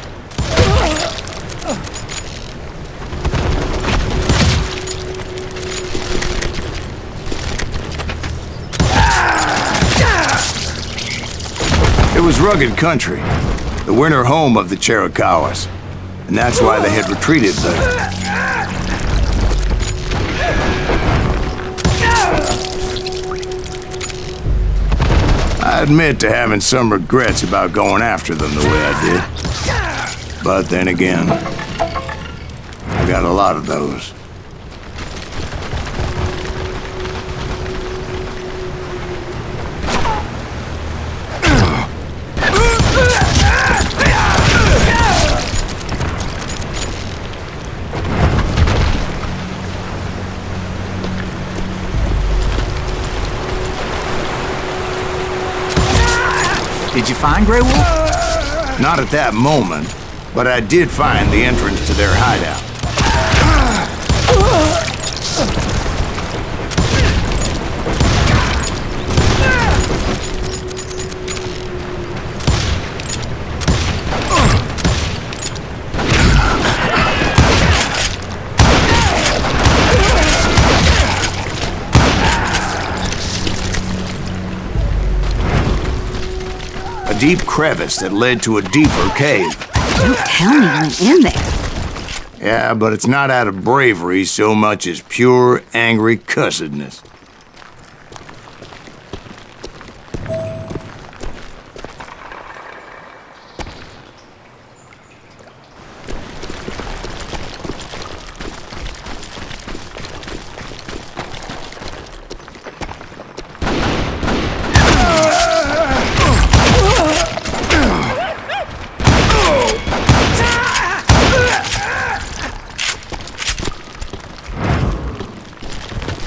It was rugged country, the winter home of the Chiricahuas, and that's why they had retreated there. I admit to having some regrets about going after them the way I did. But then again, I got a lot of those. Did you find Grey Wolf? Not at that moment, but I did find the entrance to their hideout. A deep crevice that led to a deeper cave. Don't tell me you're in there. Yeah, but it's not out of bravery so much as pure, angry cussedness.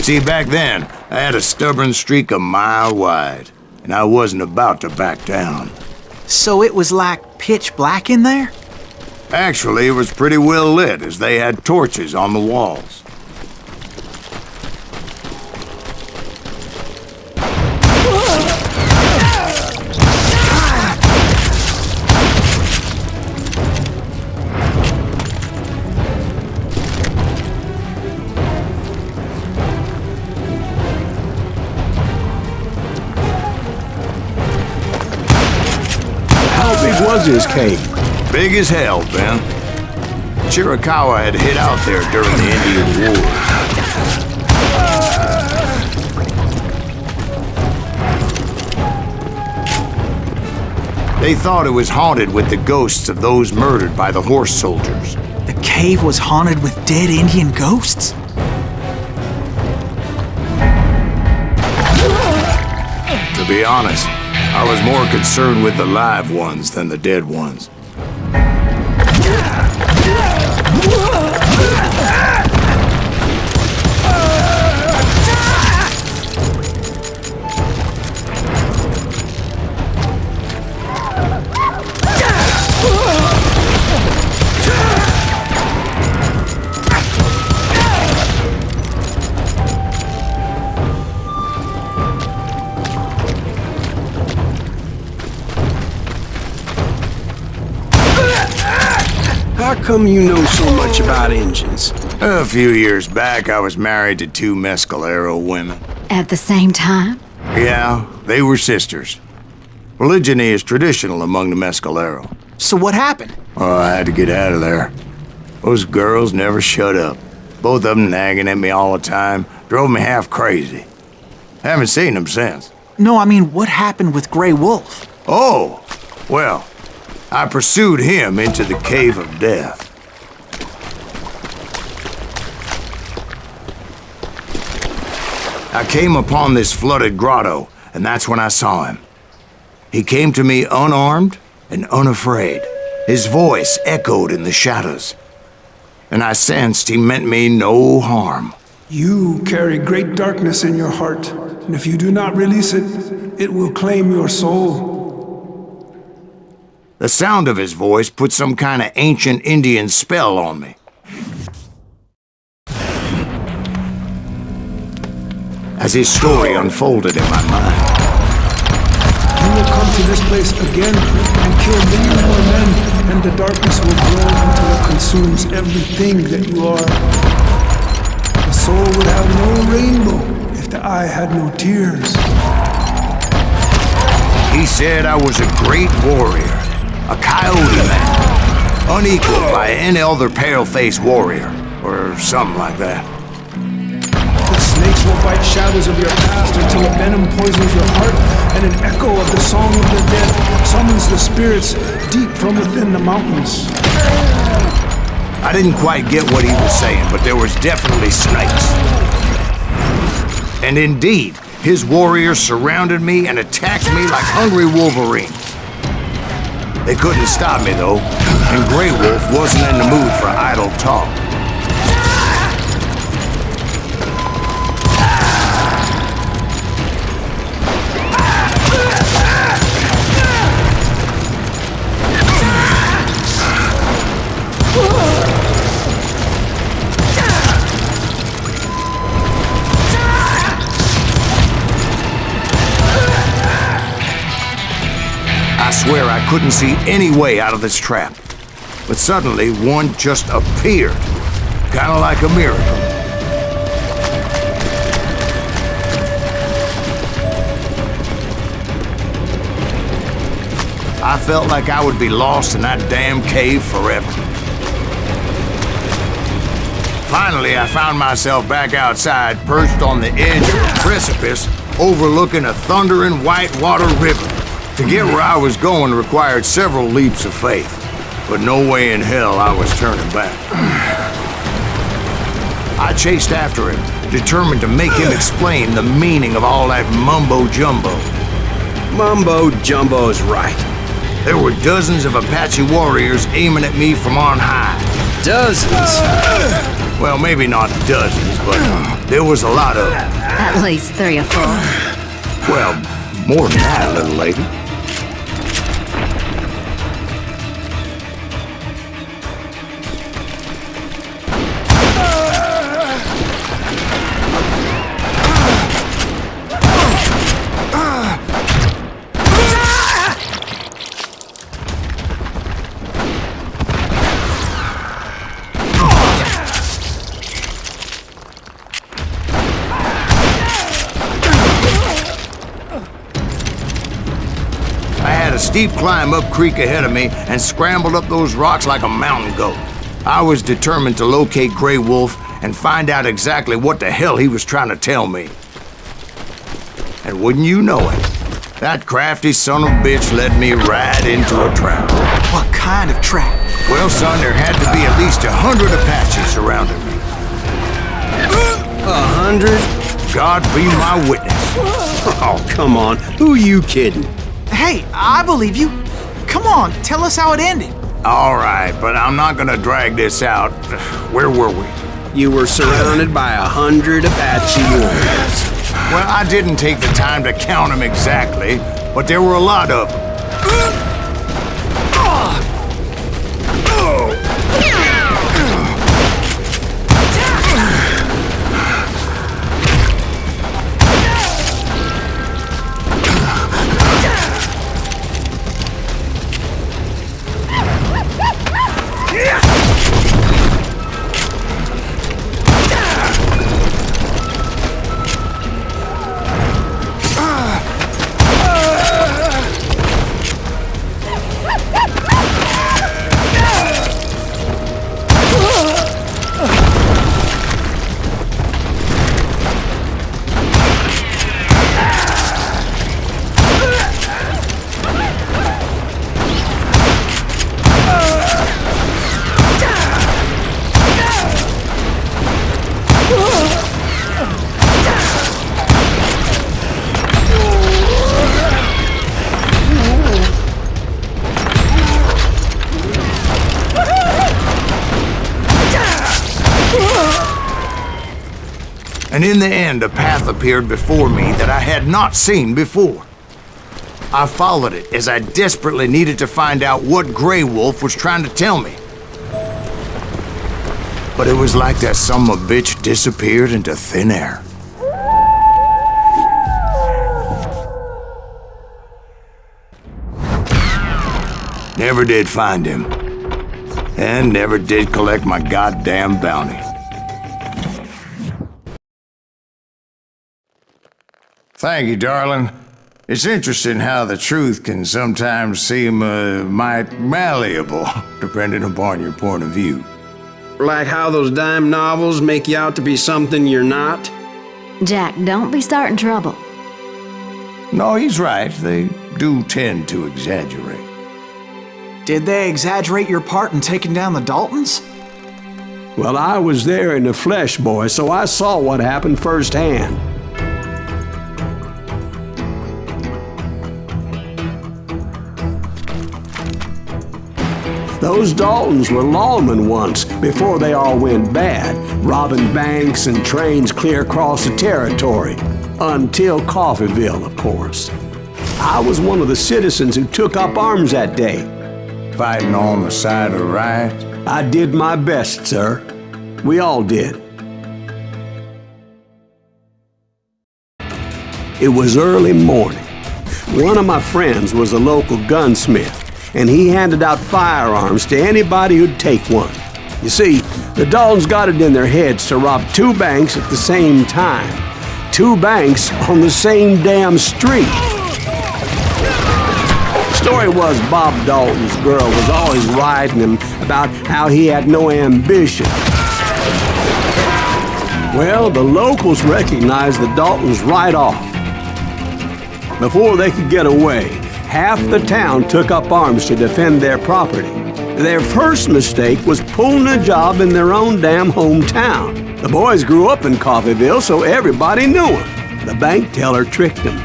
See, back then, I had a stubborn streak a mile wide, and I wasn't about to back down. So it was like pitch black in there? Actually, it was pretty well lit, as they had torches on the walls. Was his cave? Big as hell, Ben. Chiricahua had hid out there during the Indian Wars. They thought it was haunted with the ghosts of those murdered by the horse soldiers. The cave was haunted with dead Indian ghosts? To be honest, I was more concerned with the live ones than the dead ones. How come you know so much about engines? A few years back, I was married to 2 Mescalero women. At the same time? Yeah, they were sisters. Polygyny is traditional among the Mescalero. So what happened? Oh, I had to get out of there. Those girls never shut up. Both of them nagging at me all the time. Drove me half crazy. Haven't seen them since. No, I mean, what happened with Grey Wolf? Oh, well, I pursued him into the Cave of Death. I came upon this flooded grotto, and that's when I saw him. He came to me unarmed and unafraid. His voice echoed in the shadows, and I sensed he meant me no harm. You carry great darkness in your heart, and if you do not release it, it will claim your soul. The sound of his voice put some kind of ancient Indian spell on me. As his story unfolded in my mind. You will come to this place again and kill many more men, and the darkness will grow until it consumes everything that you are. The soul would have no rainbow if the eye had no tears. He said I was a great warrior, a coyote man, unequaled by any other pale-faced warrior, or something like that. The snakes will bite shadows of your past until a venom poisons your heart, and an echo of the song of the dead summons the spirits deep from within the mountains. I didn't quite get what he was saying, but there was definitely snakes. And indeed, his warriors surrounded me and attacked me like hungry wolverines. They couldn't stop me, though, and Grey Wolf wasn't in the mood for idle talk. I swear I couldn't see any way out of this trap. But suddenly, one just appeared. Kind of like a miracle. I felt like I would be lost in that damn cave forever. Finally, I found myself back outside, perched on the edge of a precipice, overlooking a thundering whitewater river. To get where I was going required several leaps of faith, but no way in hell I was turning back. I chased after him, determined to make him explain the meaning of all that mumbo-jumbo. Mumbo-jumbo's right. There were dozens of Apache warriors aiming at me from on high. Dozens? Well, maybe not dozens, but there was a lot of them. At least 3 or 4. Well, more than that, little lady. Steep climb up creek ahead of me and scrambled up those rocks like a mountain goat. I was determined to locate Grey Wolf and find out exactly what the hell he was trying to tell me. And wouldn't you know it, that crafty son of a bitch led me right into a trap. What kind of trap? Well, son, there had to be at least 100 Apaches surrounding me. 100? God be my witness. Oh, come on. Who are you kidding? Hey, I believe you. Come on, tell us how it ended. All right, but I'm not gonna drag this out. Where were we? You were surrounded by 100 Apache warriors. Well, I didn't take the time to count them exactly, but there were a lot of them. And in the end, a path appeared before me that I had not seen before. I followed it as I desperately needed to find out what Grey Wolf was trying to tell me. But it was like that son of a bitch disappeared into thin air. Never did find him. And never did collect my goddamn bounty. Thank you, darling. It's interesting how the truth can sometimes seem might malleable, depending upon your point of view. Like how those dime novels make you out to be something you're not? Jack, don't be starting trouble. No, he's right. They do tend to exaggerate. Did they exaggerate your part in taking down the Daltons? Well, I was there in the flesh, boy, so I saw what happened firsthand. Those Daltons were lawmen once, before they all went bad, robbing banks and trains clear across the territory. Until Coffeeville, of course. I was one of the citizens who took up arms that day. Fighting on the side of right? I did my best, sir. We all did. It was early morning. One of my friends was a local gunsmith, and he handed out firearms to anybody who'd take one. You see, the Daltons got it in their heads to rob 2 banks at the same time. 2 banks on the same damn street. Story was Bob Dalton's girl was always riding him about how he had no ambition. Well, the locals recognized the Daltons right off. Before they could get away, half the town took up arms to defend their property. Their first mistake was pulling a job in their own damn hometown. The boys grew up in Coffeeville, so everybody knew them. The bank teller tricked them,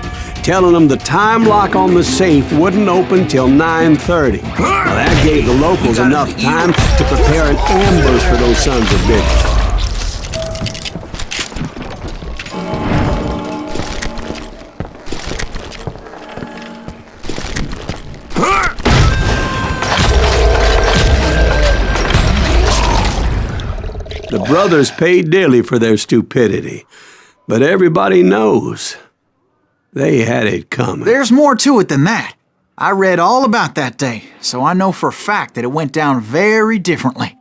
telling them the time lock on the safe wouldn't open till 9:30. Well, that gave the locals enough time to prepare an ambush for those sons of bitches. The brothers paid dearly for their stupidity, but everybody knows they had it coming. There's more to it than that. I read all about that day, so I know for a fact that it went down very differently.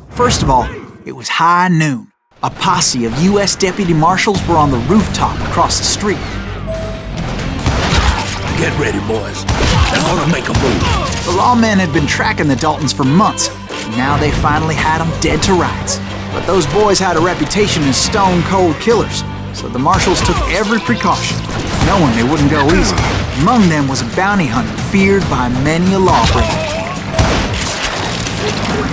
First of all, it was high noon. A posse of U.S. deputy marshals were on the rooftop across the street. Get ready, boys. They're gonna make a move. The lawmen had been tracking the Daltons for months, and now they finally had them dead to rights. But those boys had a reputation as stone-cold killers, so the marshals took every precaution, knowing they wouldn't go easy. Among them was a bounty hunter feared by many a lawbreaker.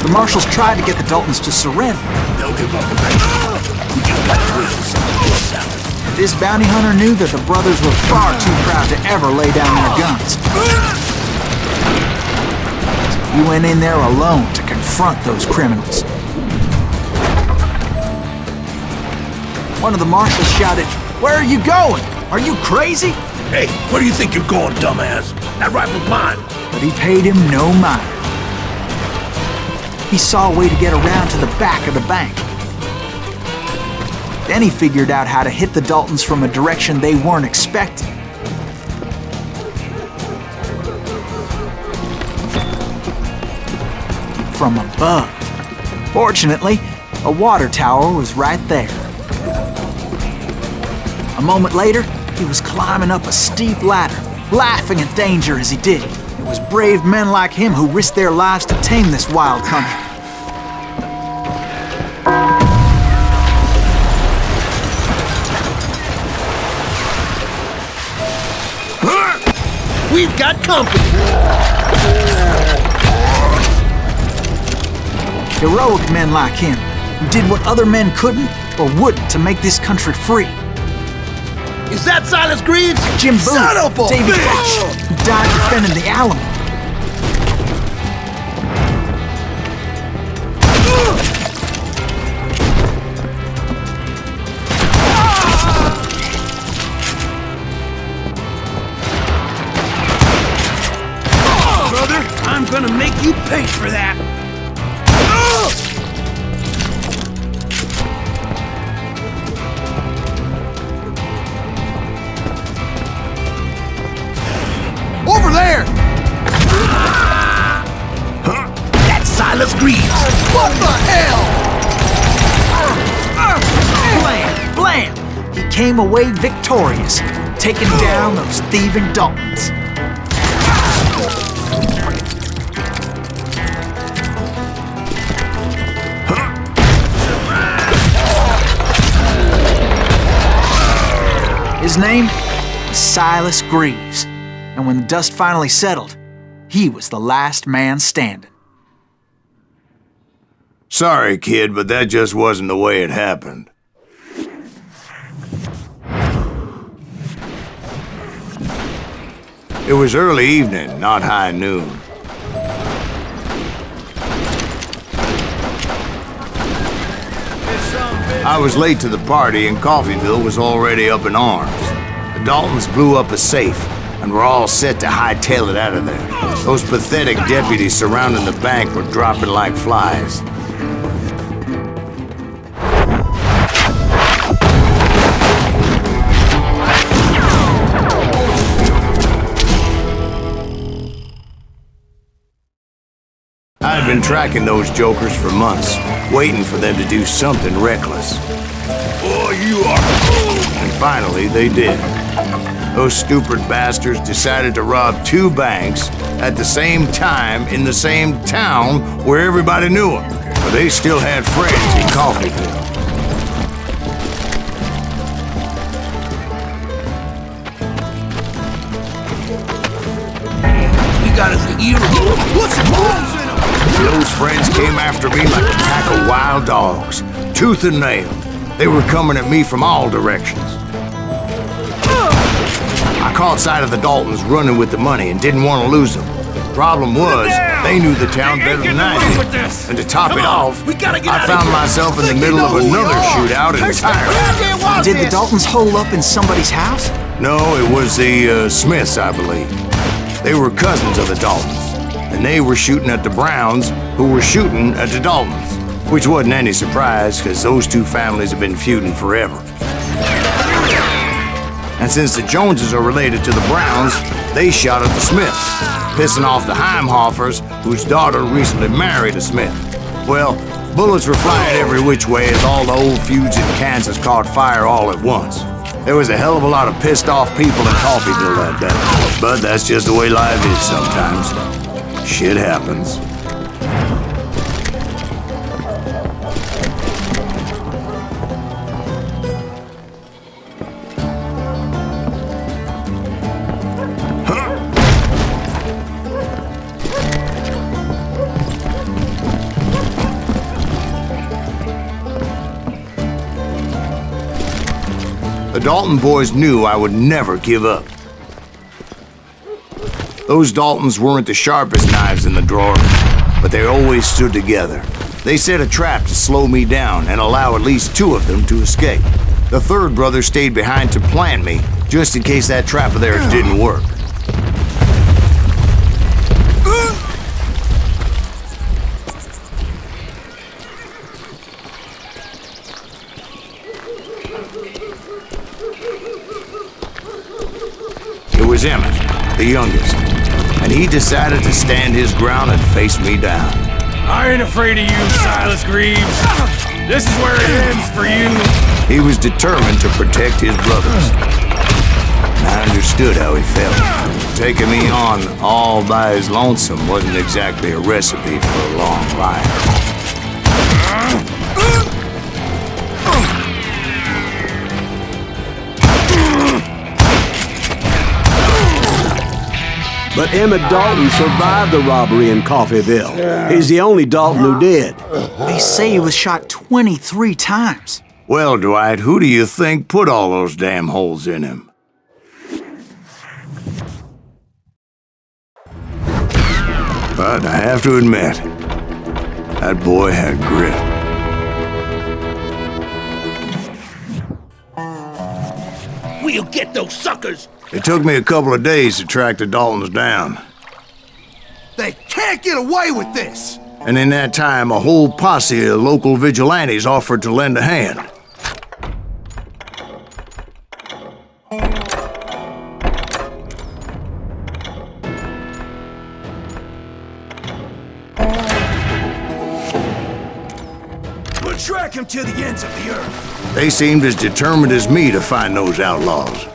The marshals tried to get the Daltons to surrender. They'll give up eventually. We just got to whistle something else out. This bounty hunter knew that the brothers were far too proud to ever lay down their guns. He went in there alone to confront those criminals. One of the marshals shouted, "Where are you going? Are you crazy?" Hey, where do you think you're going, dumbass? That rifle's mine. But he paid him no mind. He saw a way to get around to the back of the bank. Then he figured out how to hit the Daltons from a direction they weren't expecting. From above. Fortunately, a water tower was right there. A moment later, he was climbing up a steep ladder, laughing at danger as he did it. It was brave men like him who risked their lives to tame this wild country. We've got company. Heroic men like him, who did what other men couldn't or wouldn't to make this country free. Is that Silas Greaves? Jim Boone, Son of a Davy bitch! Batch, who died defending the Alamo. gonna make you pay for that! Over there! That's Silas Greaves! What the hell? Blam! Blam! He came away victorious, taking down those thieving Daltons. His name was Silas Greaves, and when the dust finally settled, he was the last man standing. Sorry, kid, but that just wasn't the way it happened. It was early evening, not high noon. I was late to the party and Coffeyville was already up in arms. The Daltons blew up a safe and were all set to hightail it out of there. Those pathetic deputies surrounding the bank were dropping like flies. I'd been tracking those jokers for months, waiting for them to do something reckless. Oh, you are... And finally, they did. Those stupid bastards decided to rob 2 banks at the same time in the same town where everybody knew them. But they still had friends in Coffeyville. We got us a hero. Put some holes in him! Those friends came after me like a pack of wild dogs, tooth and nail. They were coming at me from all directions. I caught sight of the Daltons running with the money and didn't want to lose them. Problem was, they knew the town better than I did. And to top it off, I found myself in the middle of another shootout entirely. Did the Daltons hole up in somebody's house? No, it was the Smiths, I believe. They were cousins of the Daltons. And they were shooting at the Browns, who were shooting at the Daltons. Which wasn't any surprise, because those 2 families have been feuding forever. And since the Joneses are related to the Browns, they shot at the Smiths, pissing off the Heimhoffers, whose daughter recently married a Smith. Well, bullets were flying every which way as all the old feuds in Kansas caught fire all at once. There was a hell of a lot of pissed off people in Coffeyville that day. But that's just the way life is sometimes. Shit happens. The Dalton boys knew I would never give up. Those Daltons weren't the sharpest knives in the drawer, but they always stood together. They set a trap to slow me down and allow at least 2 of them to escape. The 3rd brother stayed behind to plant me, just in case that trap of theirs didn't work. It was Emmett, the youngest, and he decided to stand his ground and face me down. I ain't afraid of you, Silas Greaves. This is where it ends for you. He was determined to protect his brothers. And I understood how he felt. Taking me on all by his lonesome wasn't exactly a recipe for a long life. But Emmett Dalton survived the robbery in Coffeyville. He's the only Dalton who did. They say he was shot 23 times. Well, Dwight, who do you think put all those damn holes in him? But I have to admit, that boy had grit. We'll get those suckers. It took me a couple of days to track the Daltons down. They can't get away with this! And in that time, a whole posse of local vigilantes offered to lend a hand. We'll track him to the ends of the earth. They seemed as determined as me to find those outlaws.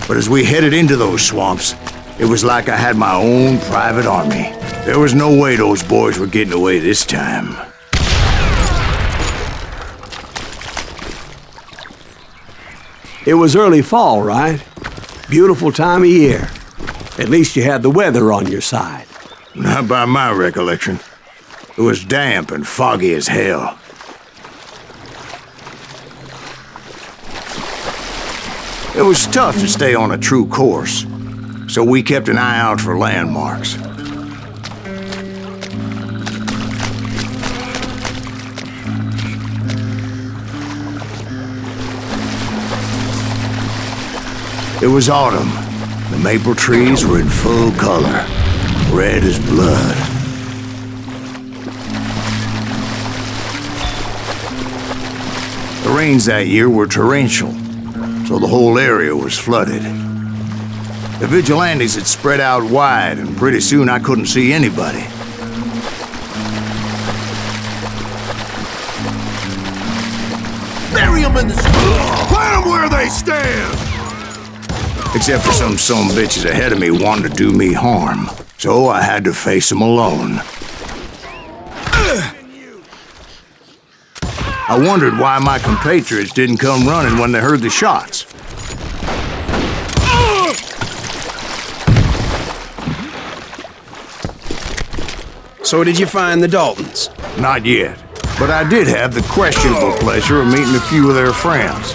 But as we headed into those swamps, it was like I had my own private army. There was no way those boys were getting away this time. It was early fall, right? Beautiful time of year. At least you had the weather on your side. Not by my recollection. It was damp and foggy as hell. It was tough to stay on a true course, so we kept an eye out for landmarks. It was autumn. The maple trees were in full color, red as blood. The rains that year were torrential, so the whole area was flooded. The vigilantes had spread out wide, and pretty soon I couldn't see anybody. Bury them in the school! Plant them where they stand! Except for some bitches ahead of me wanted to do me harm, so I had to face them alone. I wondered why my compatriots didn't come running when they heard the shots. So did you find the Daltons? Not yet, but I did have the questionable pleasure of meeting a few of their friends.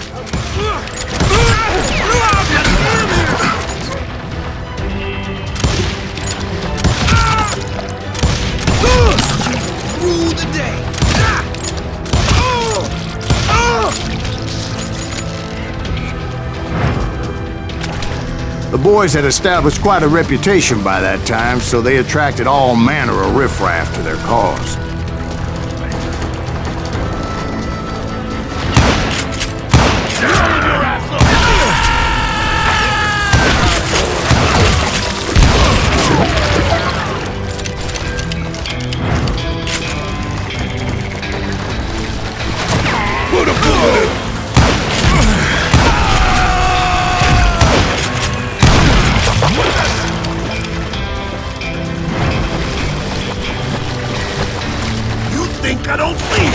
Rule the day! The boys had established quite a reputation by that time, so they attracted all manner of riffraff to their cause. Put a bullet in! You think I don't see it?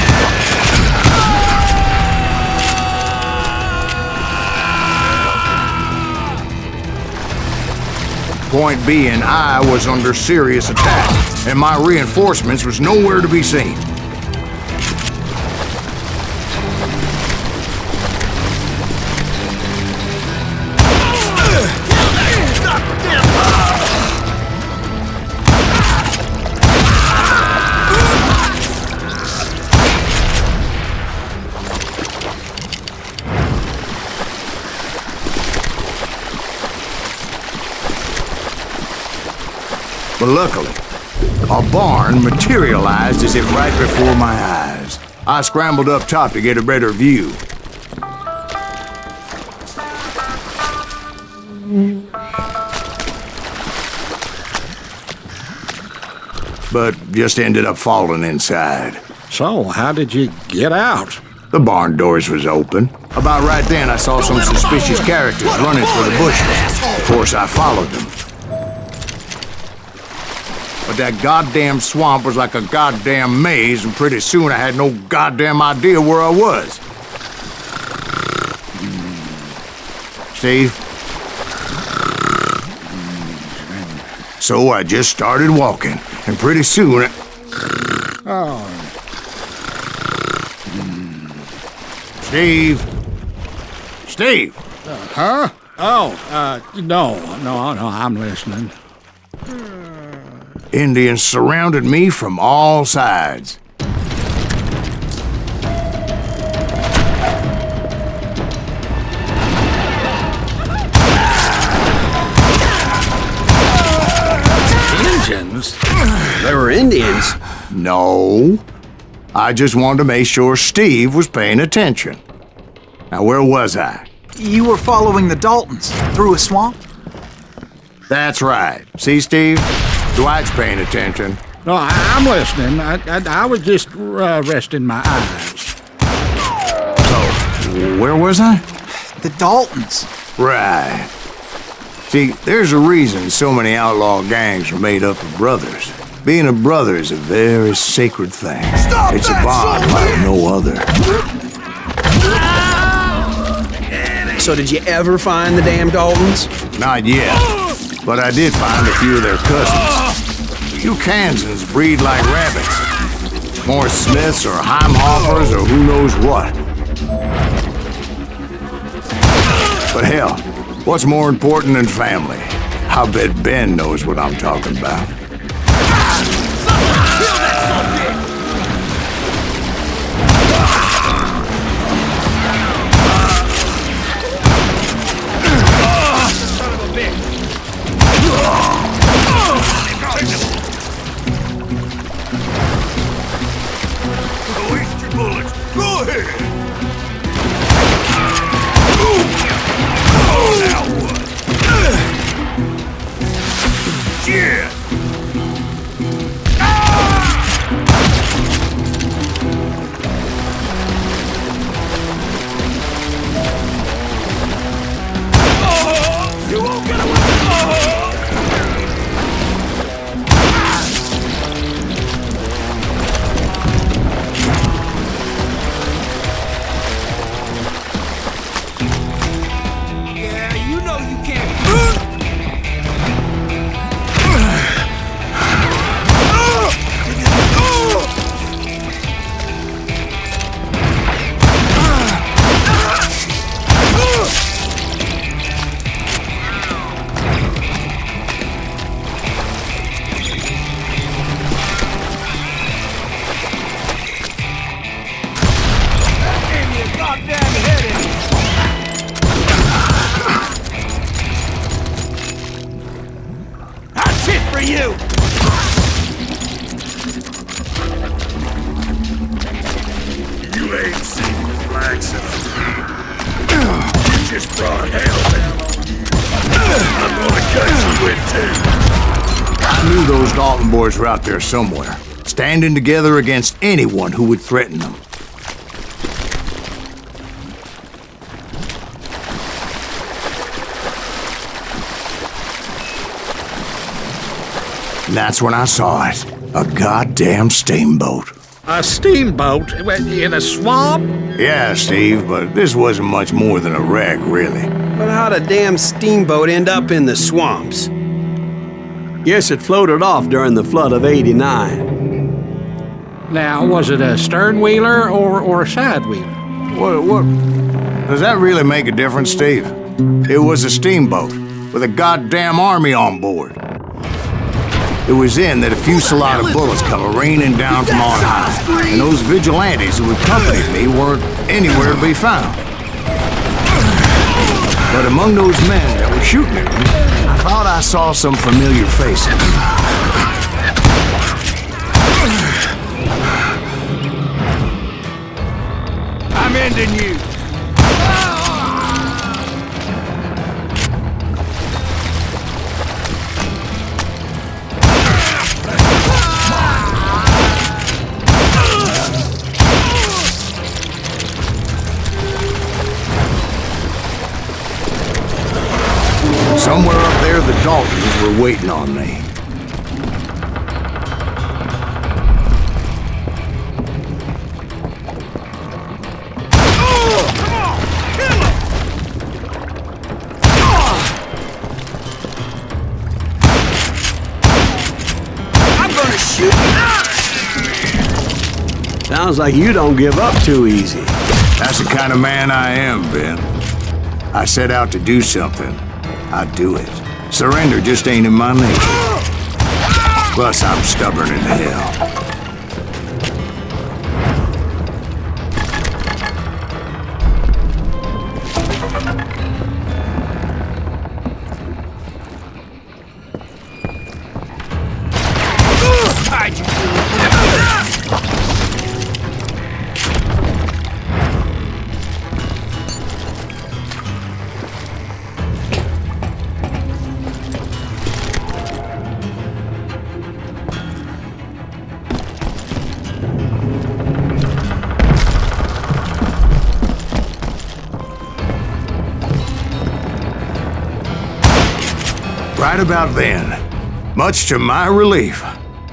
Point being, I was under serious attack, and my reinforcements was nowhere to be seen. But luckily, a barn materialized as if right before my eyes. I scrambled up top to get a better view. But just ended up falling inside. So, how did you get out? The barn doors was open. About right then, I saw some suspicious characters running for the bushes. Of course, I followed them. But that goddamn swamp was like a goddamn maze, and pretty soon I had no goddamn idea where I was. Steve? So I just started walking, and pretty soon Steve? Steve? Huh? No, I'm listening. Indians surrounded me from all sides. Indians? No. I just wanted to make sure Steve was paying attention. Now, where was I? You were following the Daltons through a swamp? That's right. See, Steve? Dwight's paying attention. No, I'm listening. I was just resting my eyes. So, where was I? The Daltons. Right. See, there's a reason so many outlaw gangs are made up of brothers. Being a brother is a very sacred thing. Stop it's that, a bond son! like no other. So did you ever find the damn Daltons? Not yet, but I did find a few of their cousins. You Kansans breed like rabbits. More Smiths or Heimhoffers or who knows what. But hell, what's more important than family? I bet Ben knows what I'm talking about. Waste your bullets. Go ahead. Now what? Yeah. You won't get away. Yeah, you know you can't. That's it for you! You ain't seen flags You just brought hell down on you. I'm gonna cut you with too. I knew those Dalton boys were out there somewhere, standing together against anyone who would threaten them. And that's when I saw it. A goddamn steamboat. A steamboat in a swamp? Yeah, Steve, but this wasn't much more than a wreck, really. But how'd a damn steamboat end up in the swamps? Guess it floated off during the flood of '89. Now, was it a stern wheeler or a side wheeler? What? Does that really make a difference, Steve? It was a steamboat with a goddamn army on board. It was then that a fusillade of bullets come raining down from on high, and those vigilantes who accompanied me weren't anywhere to be found. But among those men that were shooting at me, I thought I saw some familiar faces. I'm ending you. Somewhere up there, the Daltons were waiting on me. I'm gonna shoot Sounds like you don't give up too easy. That's the kind of man I am, Ben. I set out to do something. I do it. Surrender just ain't in my nature. Plus, I'm stubborn as hell. Right about then, much to my relief,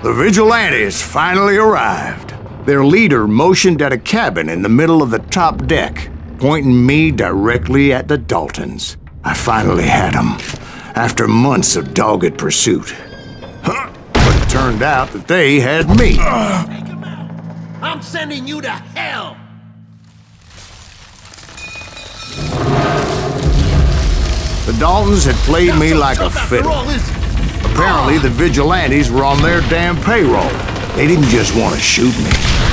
the vigilantes finally arrived. Their leader motioned at a cabin in the middle of the top deck, pointing me directly at the Daltons. I finally had them, after months of dogged pursuit. But it turned out that they had me. I'm sending you to hell! The Daltons had played me like a fiddle. Apparently, the vigilantes were on their damn payroll. They didn't just want to shoot me.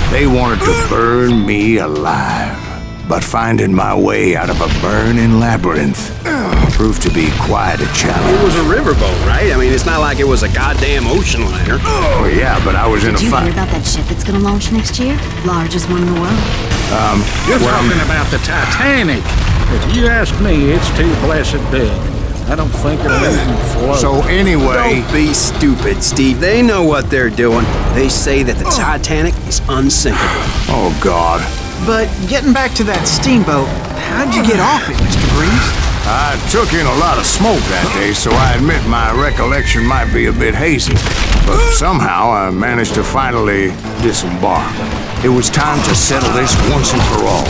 They wanted to burn me alive. But finding my way out of a burning labyrinth proved to be quite a challenge. It was a riverboat, right? I mean, it's not like it was a goddamn ocean liner. Oh, yeah, but I was in a Did you fight. hear about that ship that's gonna launch next year? Largest one in the world. You're talking about the Titanic. If you ask me, it's too blessed big. I don't think it'll even float. So anyway... Don't be stupid, Steve. They know what they're doing. They say that the Titanic is unsinkable. Oh, God. But getting back to that steamboat, how'd you get off it, Mr. Greaves? I took in a lot of smoke that day, so I admit my recollection might be a bit hazy. But somehow I managed to finally disembark. It was time to settle this once and for all.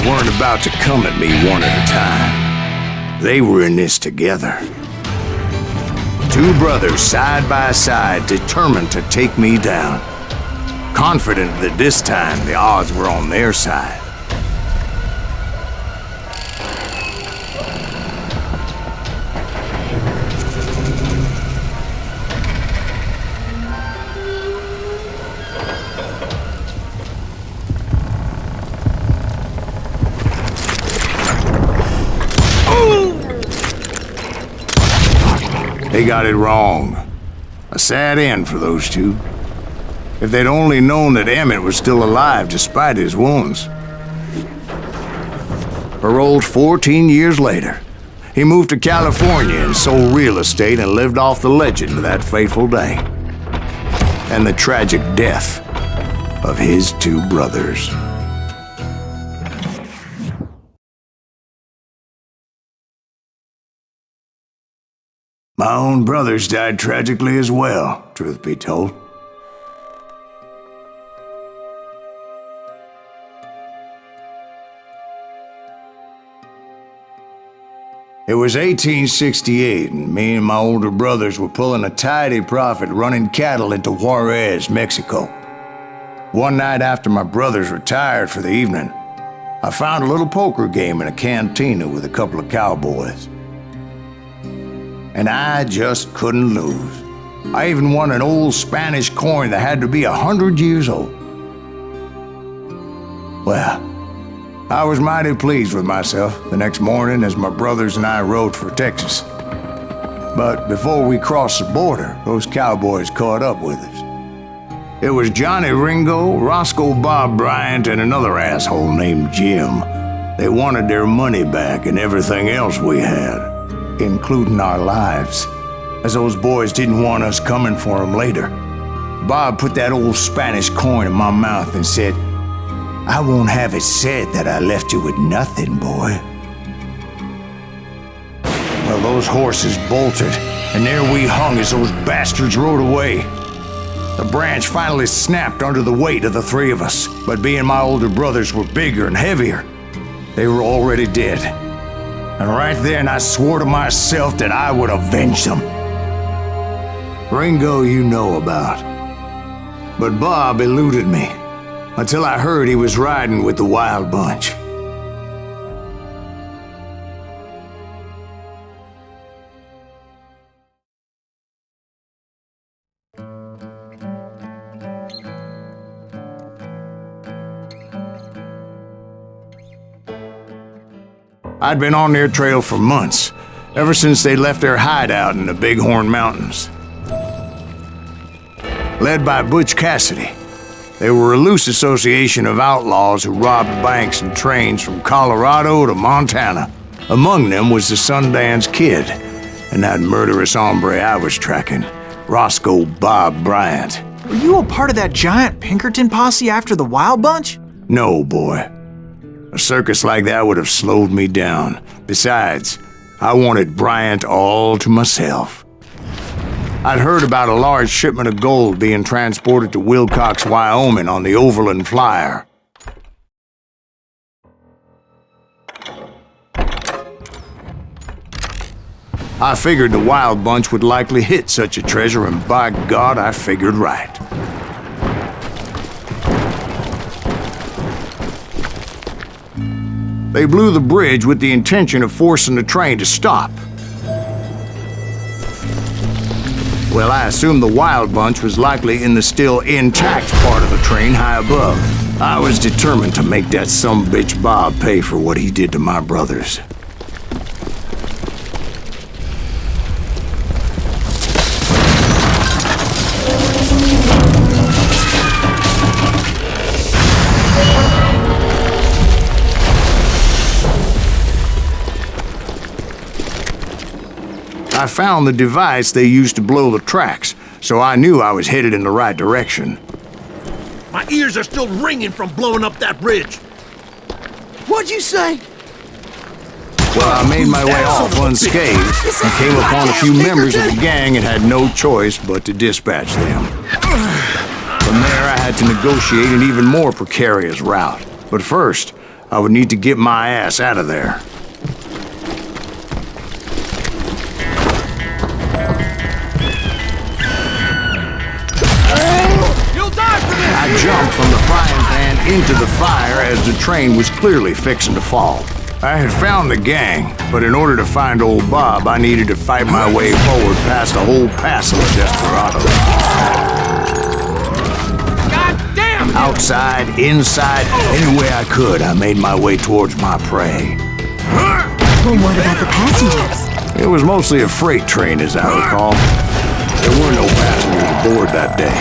Weren't about to come at me one at a time. They were in this together. Two brothers side by side, determined to take me down. Confident that this time the odds were on their side. They got it wrong. A sad end for those two. If they'd only known that Emmett was still alive despite his wounds. Paroled 14 years later, he moved to California and sold real estate and lived off the legend of that fateful day. And the tragic death of his two brothers. My own brothers died tragically as well, truth be told. It was 1868, and me and my older brothers were pulling a tidy profit running cattle into Juarez, Mexico. One night after my brothers retired for the evening, I found a little poker game in a cantina with a couple of cowboys. And I just couldn't lose. I even won an old Spanish coin that had to be 100 years old. Well, I was mighty pleased with myself the next morning as my brothers and I rode for Texas. But before we crossed the border, those cowboys caught up with us. It was Johnny Ringo, Roscoe Bob Bryant, and another asshole named Jim. They wanted their money back and everything else we had, including our lives, as those boys didn't want us coming for them later. Bob put that old Spanish coin in my mouth and said, "I won't have it said that I left you with nothing, boy." Well, those horses bolted, and there we hung as those bastards rode away. The branch finally snapped under the weight of the three of us, but being my older brothers were bigger and heavier, they were already dead. And right then I swore to myself that I would avenge them. Ringo you know about. But Bob eluded me, until I heard he was riding with the wild bunch. I'd been on their trail for months, ever since they left their hideout in the Bighorn Mountains. Led by Butch Cassidy, they were a loose association of outlaws who robbed banks and trains from Colorado to Montana. Among them was the Sundance Kid, and that murderous hombre I was tracking, Roscoe Bob Bryant. Were you a part of that giant Pinkerton posse after the Wild Bunch? No, boy. A circus like that would have slowed me down. Besides, I wanted Bryant all to myself. I'd heard about a large shipment of gold being transported to Wilcox, Wyoming on the Overland Flyer. I figured the Wild Bunch would likely hit such a treasure, and by God, I figured right. They blew the bridge with the intention of forcing the train to stop. Well, I assumed the Wild Bunch was likely in the still intact part of the train high above. I was determined to make that sumbitch Bob pay for what he did to my brothers. I found the device they used to blow the tracks, so I knew I was headed in the right direction. My ears are still ringing from blowing up that bridge. What'd you say? Well, I made my way off unscathed and came upon a few members of the gang and had no choice but to dispatch them. From there, I had to negotiate an even more precarious route. But first, I would need to get my ass out of there. I jumped from the frying pan into the fire as the train was clearly fixing to fall. I had found the gang, but in order to find old Bob, I needed to fight my way forward past a whole passel of desperados. God damn! Outside, inside, any way I could, I made my way towards my prey. Well, what about the passengers? It was mostly a freight train, as I recall. There were no passengers aboard that day.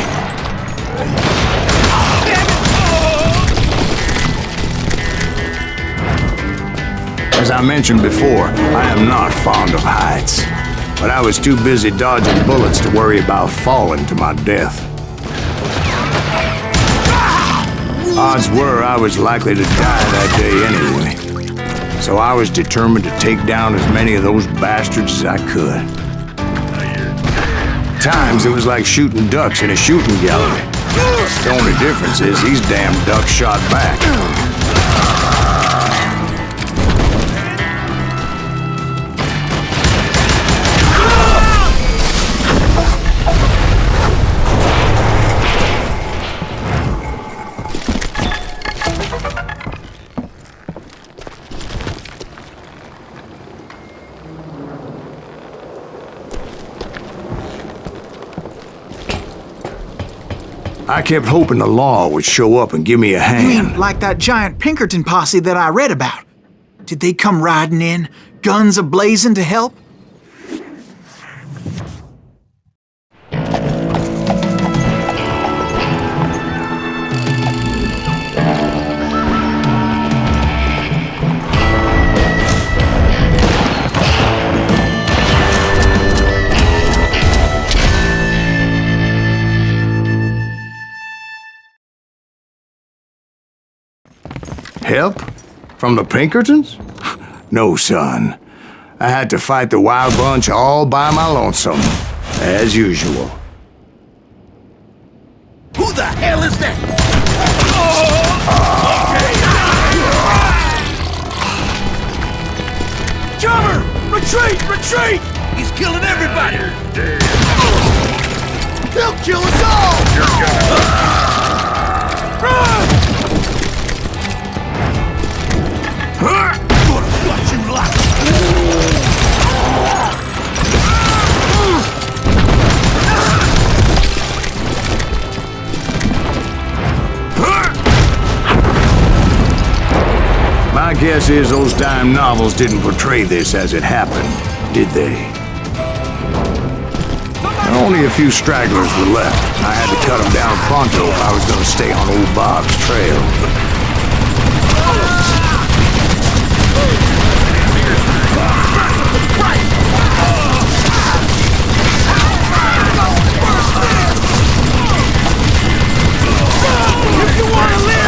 As I mentioned before, I am not fond of heights, but I was too busy dodging bullets to worry about falling to my death. Odds were I was likely to die that day anyway, so I was determined to take down as many of those bastards as I could. At times, it was like shooting ducks in a shooting gallery. The only difference is these damn ducks shot back. I kept hoping the law would show up and give me a hand. You mean like that giant Pinkerton posse that I read about? Did they come riding in, guns a-blazing to help? Help? From the Pinkertons? No, son. I had to fight the Wild Bunch all by my lonesome, as usual. Who the hell is that? Jumper! Retreat! Retreat! He's killing everybody! He'll kill us all! Run! What you like? My guess is those dime novels didn't portray this as it happened, did they? Only a few stragglers were left. I had to cut them down pronto if I was going to stay on old Bob's trail. If you want to live,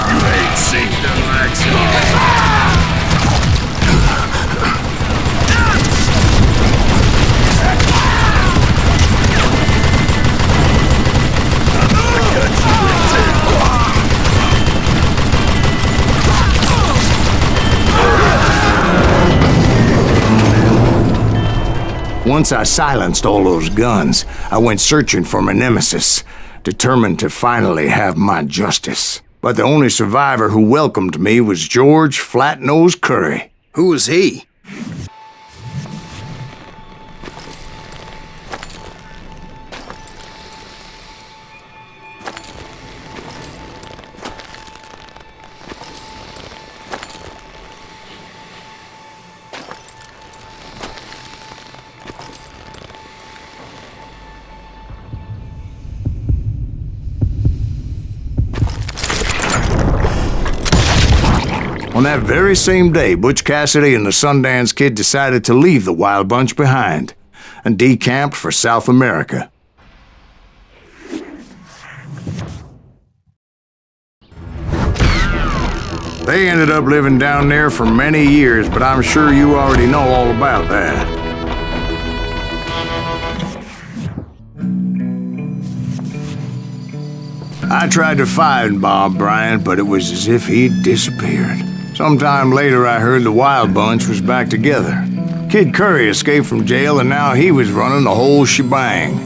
You ain't seen the likes of Once I silenced all those guns, I went searching for my nemesis, determined to finally have my justice. But the only survivor who welcomed me was George Flat-Nose Curry. Who was he? On that very same day, Butch Cassidy and the Sundance Kid decided to leave the Wild Bunch behind and decamped for South America. They ended up living down there for many years, but I'm sure you already know all about that. I tried to find Bob Bryant, but it was as if he'd disappeared. Sometime later, I heard the Wild Bunch was back together. Kid Curry escaped from jail, and now he was running the whole shebang.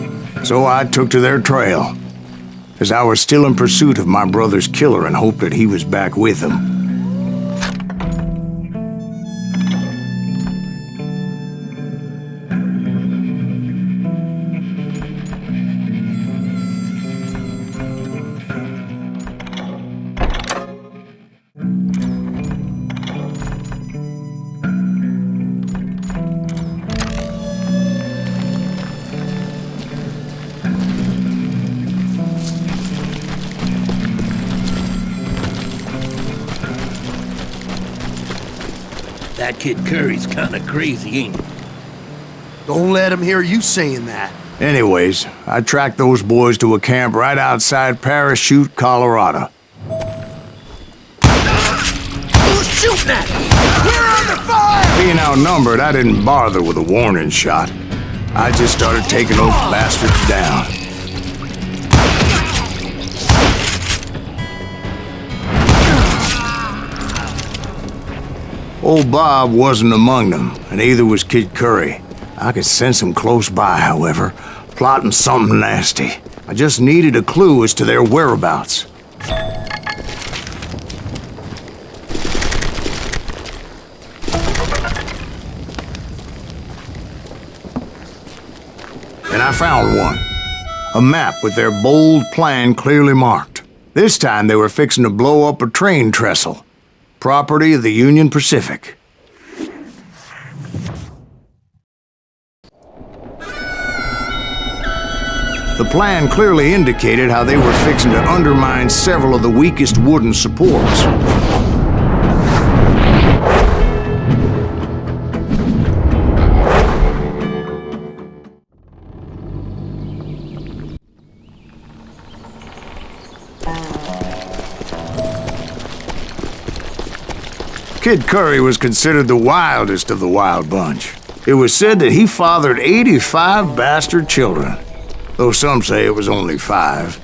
So I took to their trail, as I was still in pursuit of my brother's killer and hoped that he was back with him. That Kid Curry's kinda crazy, ain't he? don't let him hear you saying that. Anyways, I tracked those boys to a camp right outside Parachute, Colorado. Who's shooting at me? We're under fire! Being outnumbered, I didn't bother with a warning shot. I just started taking those bastards down. Old Bob wasn't among them, and neither was Kid Curry. I could sense him close by, however, plotting something nasty. I just needed a clue as to their whereabouts. And I found one. A map with their bold plan clearly marked. This time they were fixing to blow up a train trestle. Property of the Union Pacific. The plan clearly indicated how they were fixing to undermine several of the weakest wooden supports. Kid Curry was considered the wildest of the Wild Bunch. It was said that he fathered 85 bastard children, though some say it was only 5.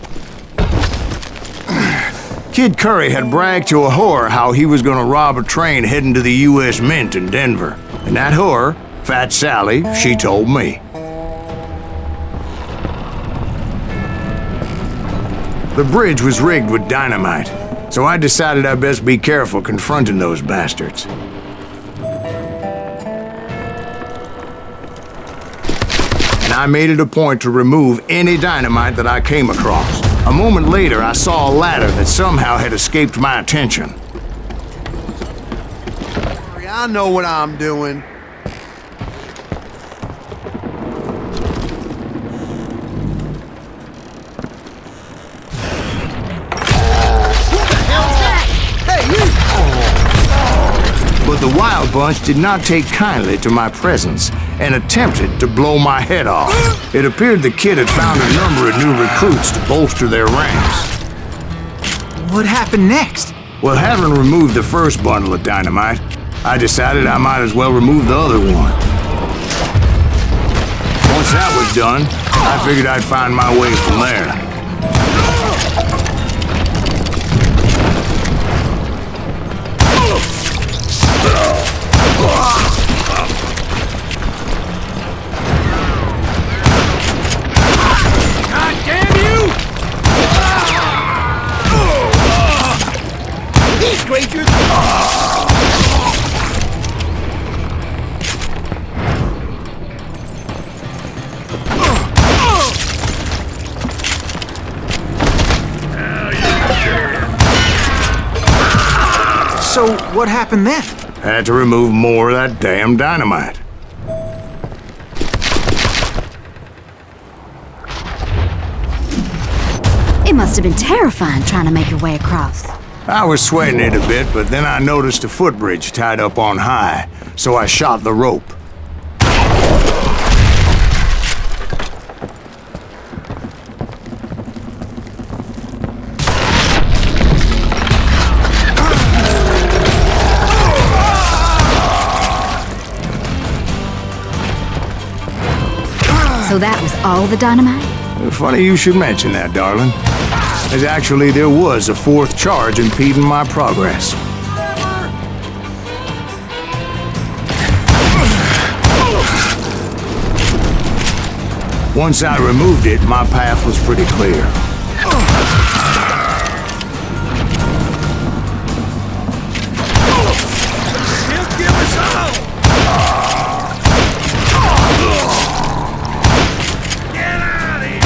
Kid Curry had bragged to a whore how he was gonna rob a train heading to the U.S. Mint in Denver. And that whore, Fat Sally, she told me. The bridge was rigged with dynamite, so I decided I'd best be careful confronting those bastards. And I made it a point to remove any dynamite that I came across. A moment later, I saw a ladder that somehow had escaped my attention. I know what I'm doing. But the Wild Bunch did not take kindly to my presence and attempted to blow my head off. It appeared the kid had found a number of new recruits to bolster their ranks. What happened next? Well, having removed the first bundle of dynamite, I decided I might as well remove the other one. Once that was done, I figured I'd find my way from there. God damn you! These creatures! So, what happened then? Had to remove more of that damn dynamite. It must have been terrifying trying to make your way across. I was sweating it a bit, but then I noticed a footbridge tied up on high, so I shot the rope. So that was all the dynamite? Funny you should mention that, darling. As actually, there was a fourth charge impeding my progress. Once I removed it, my path was pretty clear. He'll kill us all! Get out of here!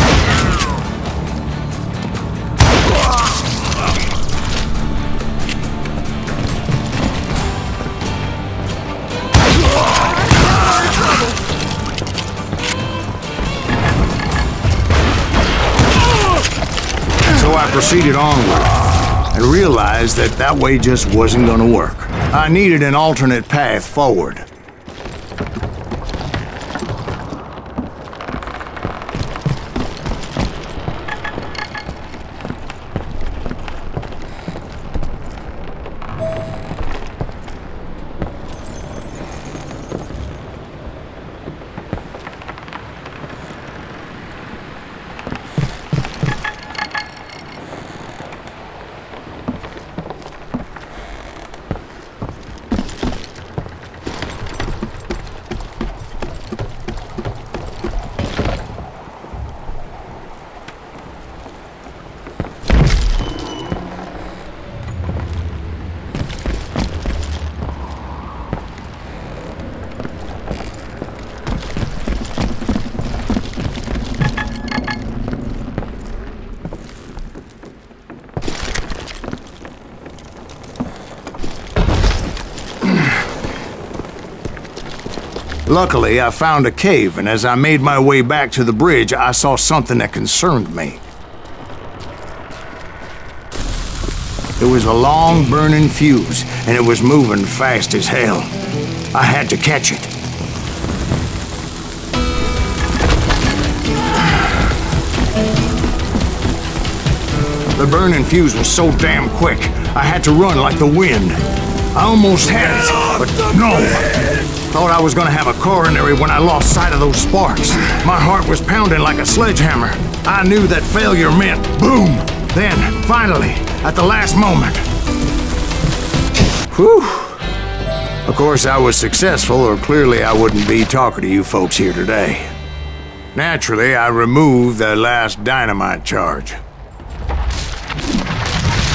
So I proceeded onward and realized that that way just wasn't gonna work. I needed an alternate path forward. Luckily, I found a cave, and as I made my way back to the bridge, I saw something that concerned me. It was a long, burning fuse, and it was moving fast as hell. I had to catch it. The burning fuse was so damn quick, I had to run like the wind. I almost had it, but no. Thought I was gonna have a coronary when I lost sight of those sparks. My heart was pounding like a sledgehammer. I knew that failure meant boom. Then, finally, at the last moment. Whew. Of course, I was successful, or clearly I wouldn't be talking to you folks here today. Naturally, I removed the last dynamite charge.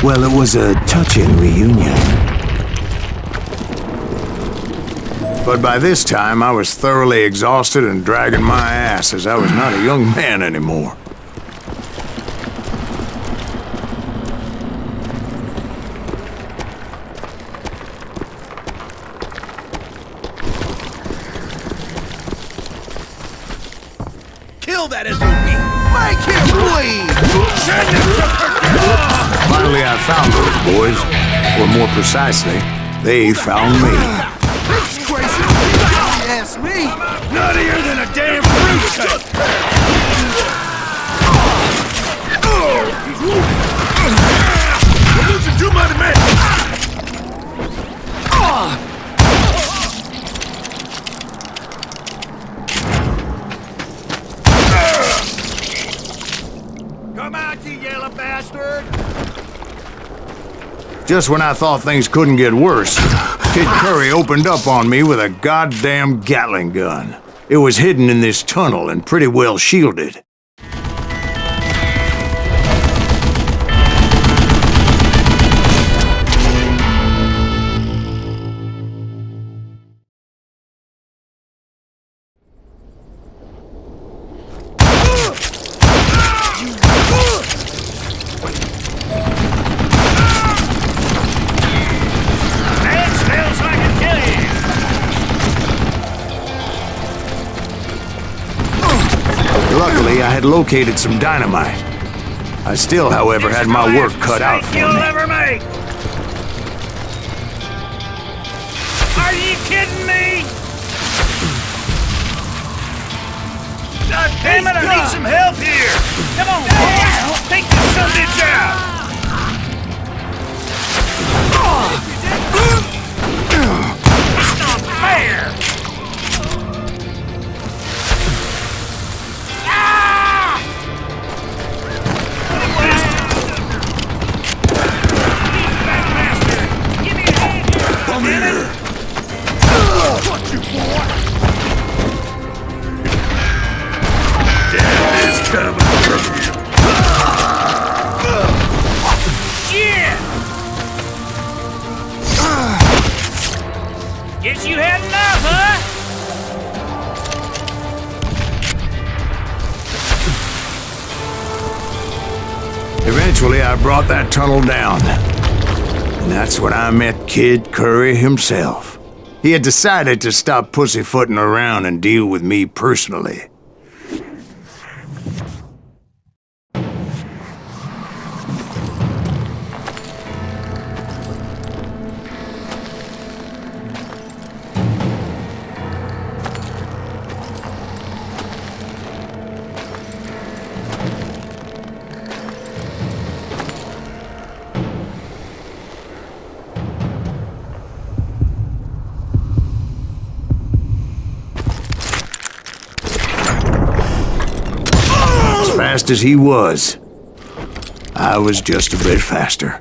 Well, it was a touching reunion. But by this time, I was thoroughly exhausted and dragging my ass as I was not a young man anymore. kill that SOB! Make him bleed! Send him to Finally, I found those boys. Or more precisely, they found me. This crazy you ask me! Nuttier than a damn fruit cake! We're losing too many men! Come out, you yellow bastard! Just when I thought things couldn't get worse, Kid Curry opened up on me with a goddamn Gatling gun. It was hidden in this tunnel and pretty well shielded. Luckily, I had located some dynamite. I still, however, had my work cut out for me. Ever make. Are you kidding me? God damn it, I need some help here! Come on, boys! Take this sumbitch out! It's not fair! Come here! Fuck you, boy! Death is coming from you! Shit! Guess you had enough, huh? Eventually, I brought that tunnel down. And that's when I met Kid Curry himself. He had decided to stop pussyfooting around and deal with me personally. Fast as he was, I was just a bit faster.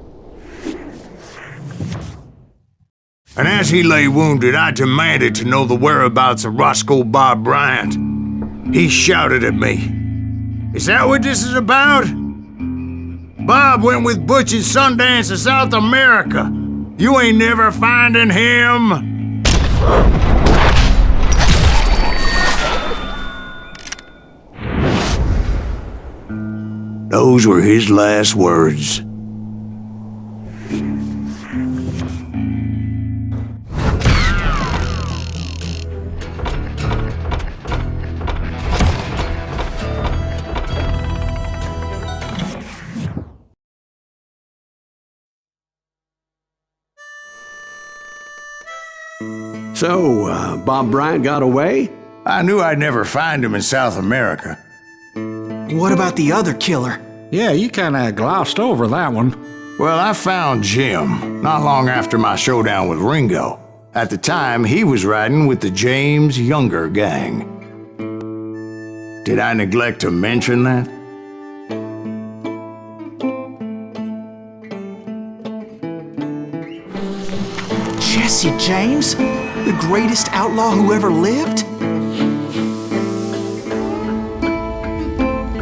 And as he lay wounded, I demanded to know the whereabouts of Roscoe Bob Bryant. He shouted at me, "Is that what this is about? Bob went with Butch and Sundance to South America. You ain't never finding him." Those were his last words. So, Bob Bryant got away? I knew I'd never find him in South America. What about the other killer? Yeah, you kinda glossed over that one. Well, I found Jim not long after my showdown with Ringo. At the time, he was riding with the James Younger gang. Did I neglect to mention that? Jesse James? The greatest outlaw who ever lived?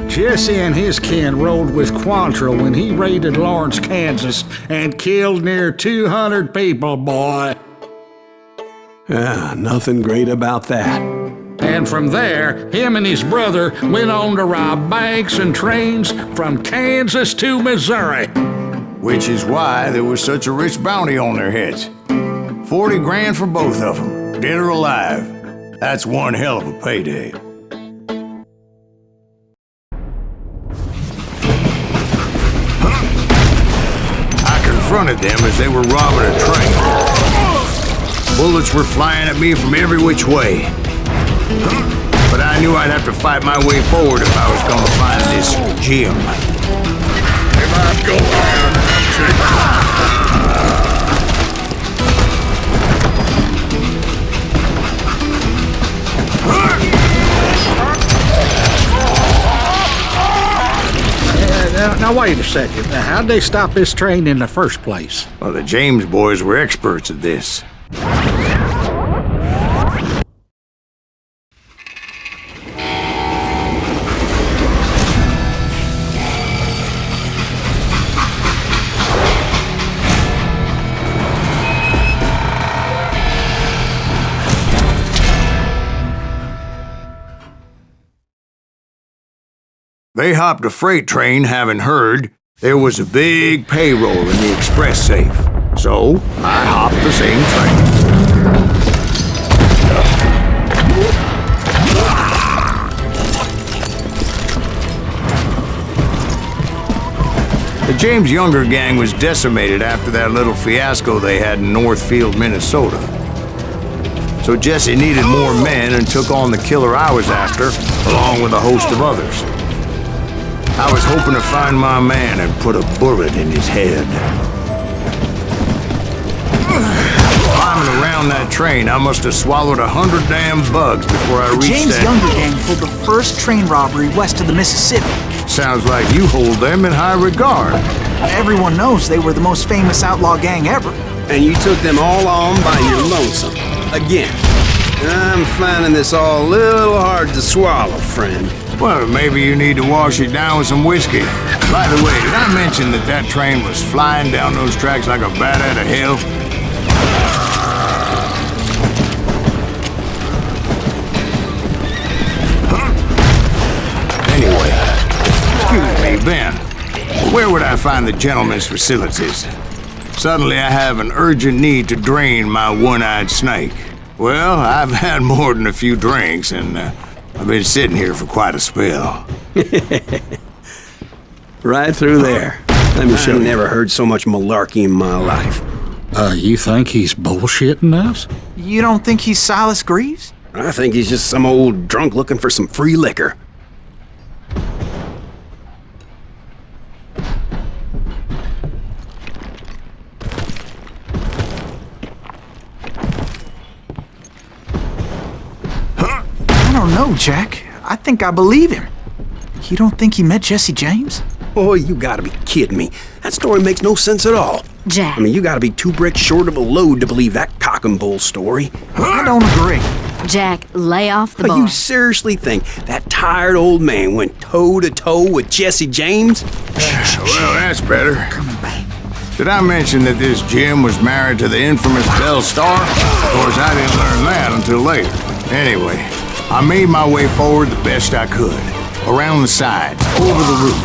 Jesse and his kin rode with Quantrill when he raided Lawrence, Kansas, and killed near 200 people, boy. Nothing great about that. And from there, him and his brother went on to rob banks and trains from Kansas to Missouri. Which is why there was such a rich bounty on their heads. 40 grand for both of them, dead or alive. That's one hell of a payday. confronted them as they were robbing a train. Bullets were flying at me from every which way. But I knew I'd have to fight my way forward if I was gonna find this gem. If I go around, Now wait a second. How'd they stop this train in the first place? Well, the James boys were experts at this. They hopped a freight train having heard there was a big payroll in the express safe. So, I hopped the same train. The James Younger gang was decimated after that little fiasco they had in Northfield, Minnesota. So Jesse needed more men and took on the killer I was after, along with a host of others. I was hoping to find my man and put a bullet in his head. Climbing around that train, I must have swallowed 100 damn bugs before I reached James Younger gang pulled the first train robbery west of the Mississippi. Sounds like you hold them in high regard. Everyone knows they were the most famous outlaw gang ever. And you took them all on by your lonesome. Again. I'm finding this all a little hard to swallow, friend. Well, maybe you need to wash it down with some whiskey. By the way, did I mention that that train was flying down those tracks like a bat out of hell? Anyway, excuse me, Ben. Where would I find the gentleman's facilities? Suddenly I have an urgent need to drain my one-eyed snake. Well, I've had more than a few drinks, and I've been sitting here for quite a spell. Right through there. I mean, should have never heard so much malarkey in my life. You think he's bullshitting us? You don't think he's Silas Greaves? I think he's just some old drunk looking for some free liquor. I don't know, Jack. I think I believe him. You don't think he met Jesse James? Oh, you gotta be kidding me. That story makes no sense at all. Jack. I mean, you gotta be 2 bricks short of a load to believe that cock and bull story. I don't agree. Jack, lay off the But bar. you seriously think that tired old man went toe-to-toe with Jesse James? Well, that's better. Coming back. Did I mention that this Jim was married to the infamous Belle Starr? Of course, I didn't learn that until later. Anyway, I made my way forward the best I could. Around the sides, over the roof.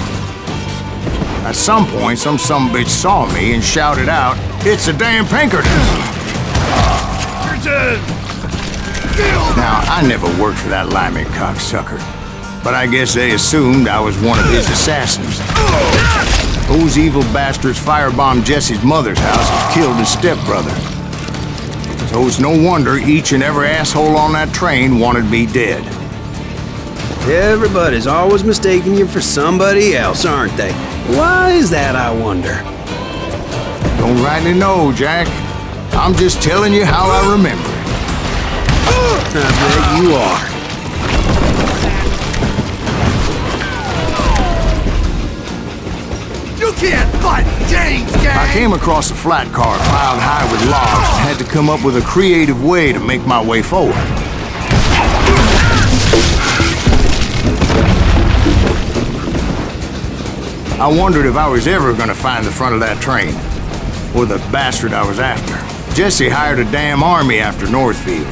At some point, some sumbitch saw me and shouted out, "It's a damn Pinkerton!" Now, I never worked for that limey cocksucker, but I guess they assumed I was one of his assassins. Those evil bastards firebombed Jesse's mother's house and killed his stepbrother. So it's no wonder each and every asshole on that train wanted me dead. Everybody's always mistaking you for somebody else, aren't they? Why is that, I wonder? Don't rightly know, Jack. I'm just telling you how I remember it. I bet you are. You can't fight James, gang! I came across a flat car piled high with logs and had to come up with a creative way to make my way forward. I wondered if I was ever going to find the front of that train, or the bastard I was after. Jesse hired a damn army after Northfield.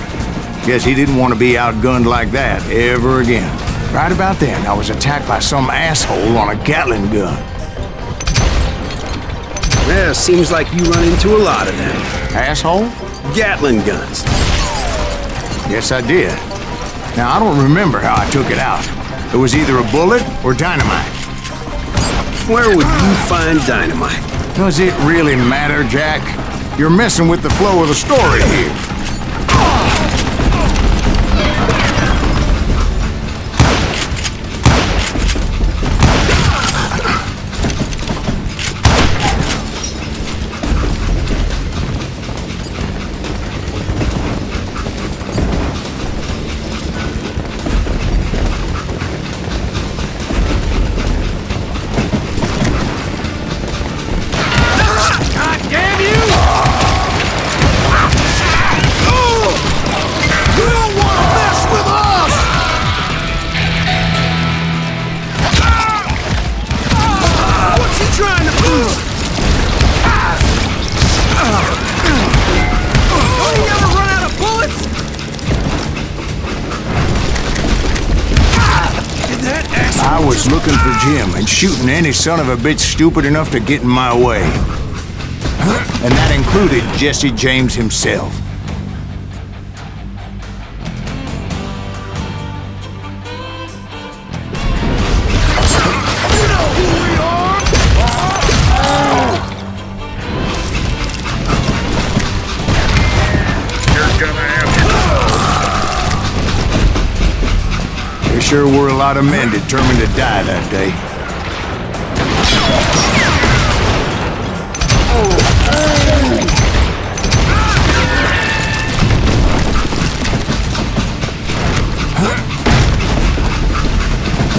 Guess he didn't want to be outgunned like that ever again. Right about then, I was attacked by some asshole on a Gatling gun. Yeah, seems like you run into a lot of them. Asshole? Gatling guns. Yes, I did. Now, I don't remember how I took it out. It was either a bullet or dynamite. Where would you find dynamite? Does it really matter, Jack? You're messing with the flow of the story here. I was looking for Jim and shooting any son of a bitch stupid enough to get in my way. And that included Jesse James himself. You know who we are! You're gonna have There sure were a lot of men determined to die that day.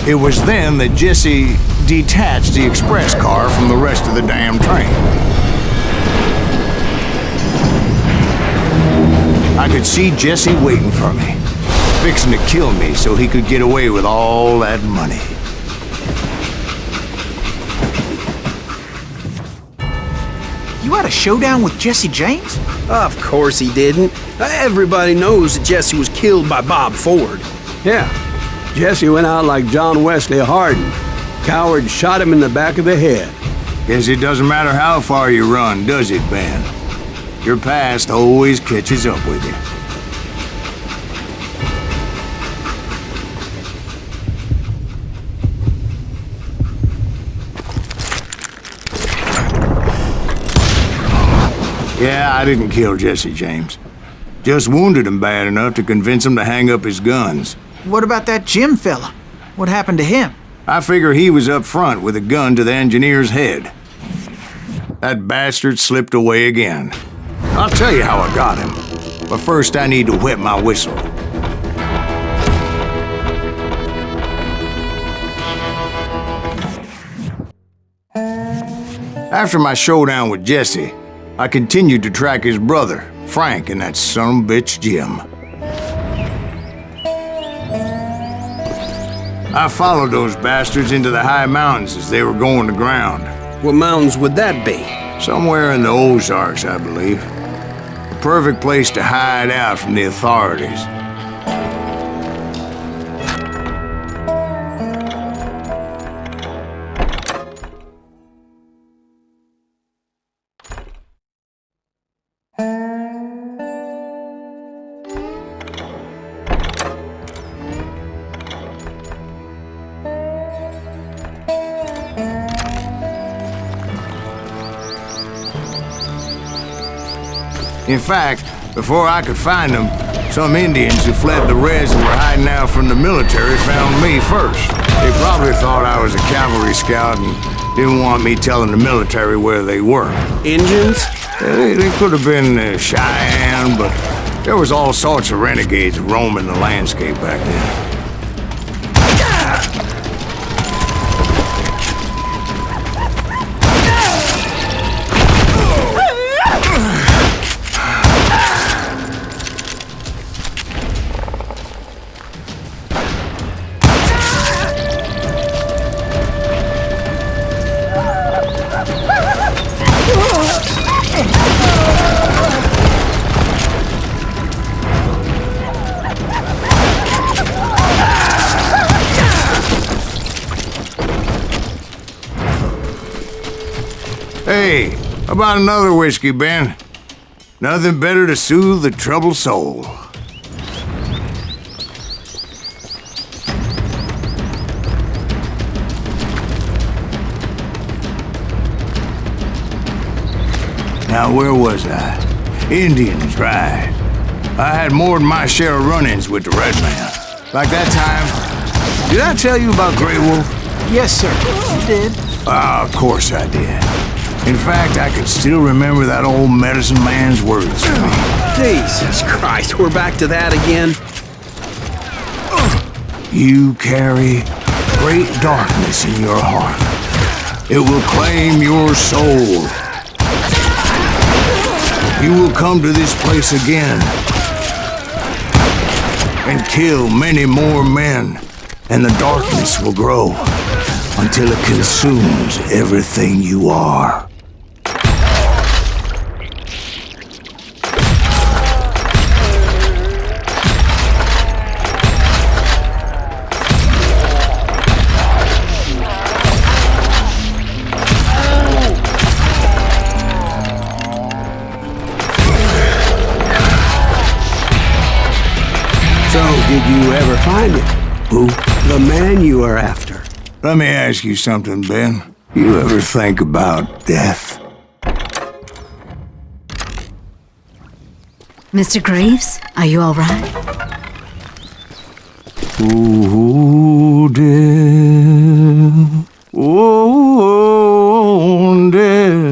It was then that Jesse detached the express car from the rest of the damn train. I could see Jesse waiting for me, fixing to kill me so he could get away with all that money. You had a showdown with Jesse James? Of course he didn't. Everybody knows that Jesse was killed by Bob Ford. Yeah, Jesse went out like John Wesley Hardin. Coward shot him in the back of the head. Guess it doesn't matter how far you run, does it, Ben? Your past always catches up with you. Yeah, I didn't kill Jesse James. Just wounded him bad enough to convince him to hang up his guns. What about that Jim fella? What happened to him? I figure he was up front with a gun to the engineer's head. That bastard slipped away again. I'll tell you how I got him. But first I need to wet my whistle. After my showdown with Jesse, I continued to track his brother, Frank, and that son of a bitch, Jim. I followed those bastards into the high mountains as they were going to ground. What mountains would that be? Somewhere in the Ozarks, I believe. The perfect place to hide out from the authorities. In fact, before I could find them, some Indians who fled the Reds and were hiding out from the military found me first. They probably thought I was a cavalry scout and didn't want me telling the military where they were. Indians? They could have been Cheyenne, but there was all sorts of renegades roaming the landscape back then. Hey, how about another whiskey, Ben? Nothing better to soothe the troubled soul. Now, where was I? Indians, right. I had more than my share of run-ins with the red man. Like that time. Did I tell you about Grey Wolf? Yes, sir. You did. Ah, of course I did. In fact, I can still remember that old medicine man's words to me. Jesus Christ, we're back to that again? You carry great darkness in your heart. It will claim your soul. You will come to this place again and kill many more men, and the darkness will grow until it consumes everything you are. Did you ever find it? Who? The man you are after. Let me ask you something, Ben. You ever think about death? Mr. Greaves, are you all right? Oh, death. Oh, death.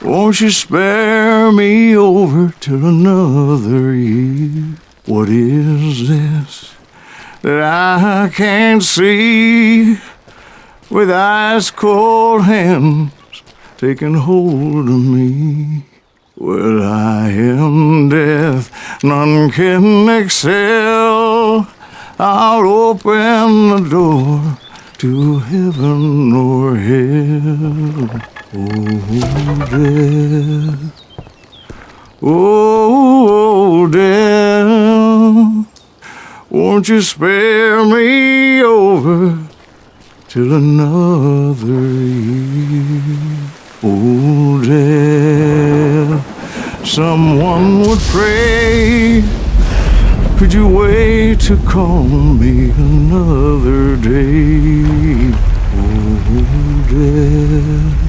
Won't you spare me over till another year? What is this that I can't see with ice cold hands taking hold of me? Well, I am death, none can excel. I'll open the door to heaven or hell. Oh, death, won't you spare me over till another year? Oh, death, someone would pray, could you wait to call me another day? Oh, death.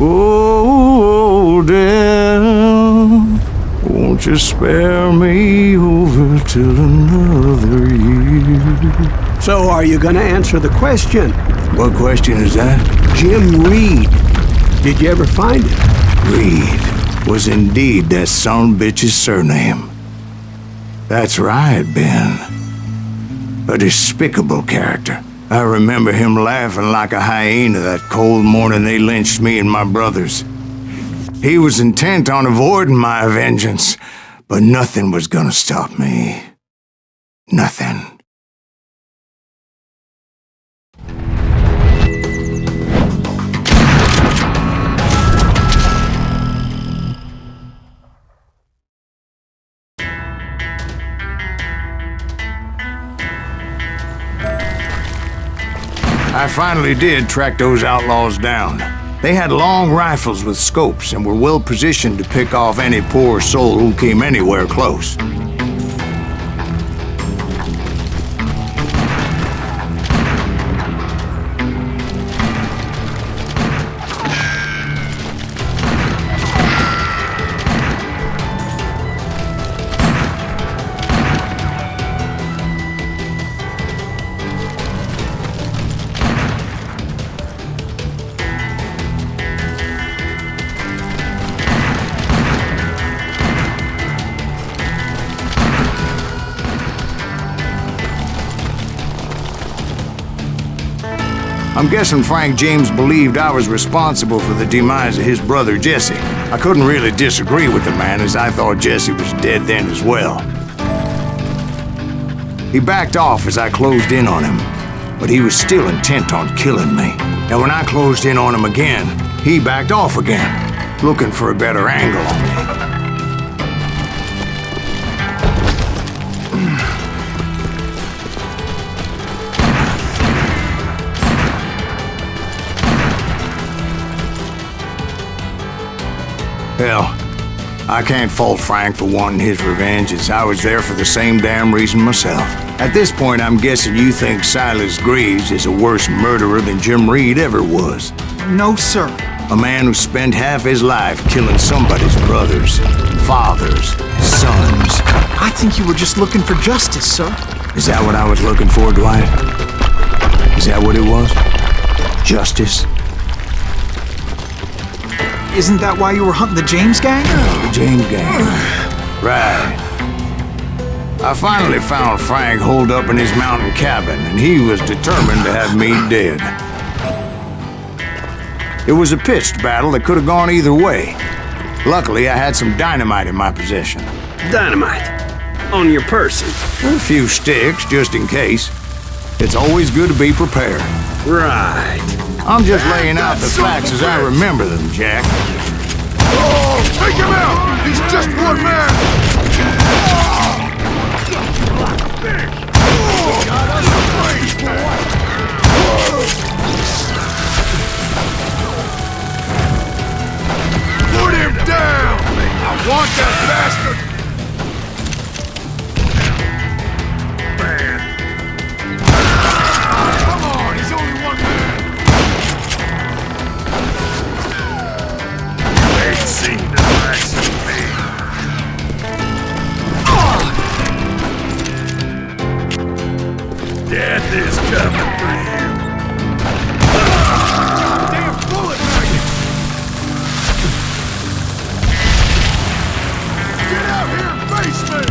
Oh, death, won't you spare me over till another year? So are you going to answer the question? What question is that? Jim Reed. Did you ever find it? Reed was indeed that son-bitch's surname. That's right, Ben. A despicable character. I remember him laughing like a hyena that cold morning they lynched me and my brothers. He was intent on avoiding my vengeance, but nothing was gonna stop me. Nothing. I finally did track those outlaws down. They had long rifles with scopes and were well positioned to pick off any poor soul who came anywhere close. I'm guessing Frank James believed I was responsible for the demise of his brother Jesse. I couldn't really disagree with the man, as I thought Jesse was dead then as well. He backed off as I closed in on him, but he was still intent on killing me. And when I closed in on him again, he backed off again, looking for a better angle on me. Hell, I can't fault Frank for wanting his revenge, as I was there for the same damn reason myself. At this point, I'm guessing you think Silas Greaves is a worse murderer than Jim Reed ever was. No, sir. A man who spent half his life killing somebody's brothers, fathers, sons. I think you were just looking for justice, sir. Is that what I was looking for, Dwight? Is that what it was? Justice? Isn't that why you were hunting the James gang? The James gang. Right. I finally found Frank holed up in his mountain cabin, and he was determined to have me dead. It was a pitched battle that could have gone either way. Luckily, I had some dynamite in my possession. Dynamite? On your person? A few sticks, just in case. It's always good to be prepared. Right. I'm just laying out the facts as I remember them, Jack. Oh, take him out! He's just one man! Put him down! I want that bastard! Come on, he's only one man! You ain't seen the likes of me. Death is coming for you. Damn bullet maggot! Get out here and face me!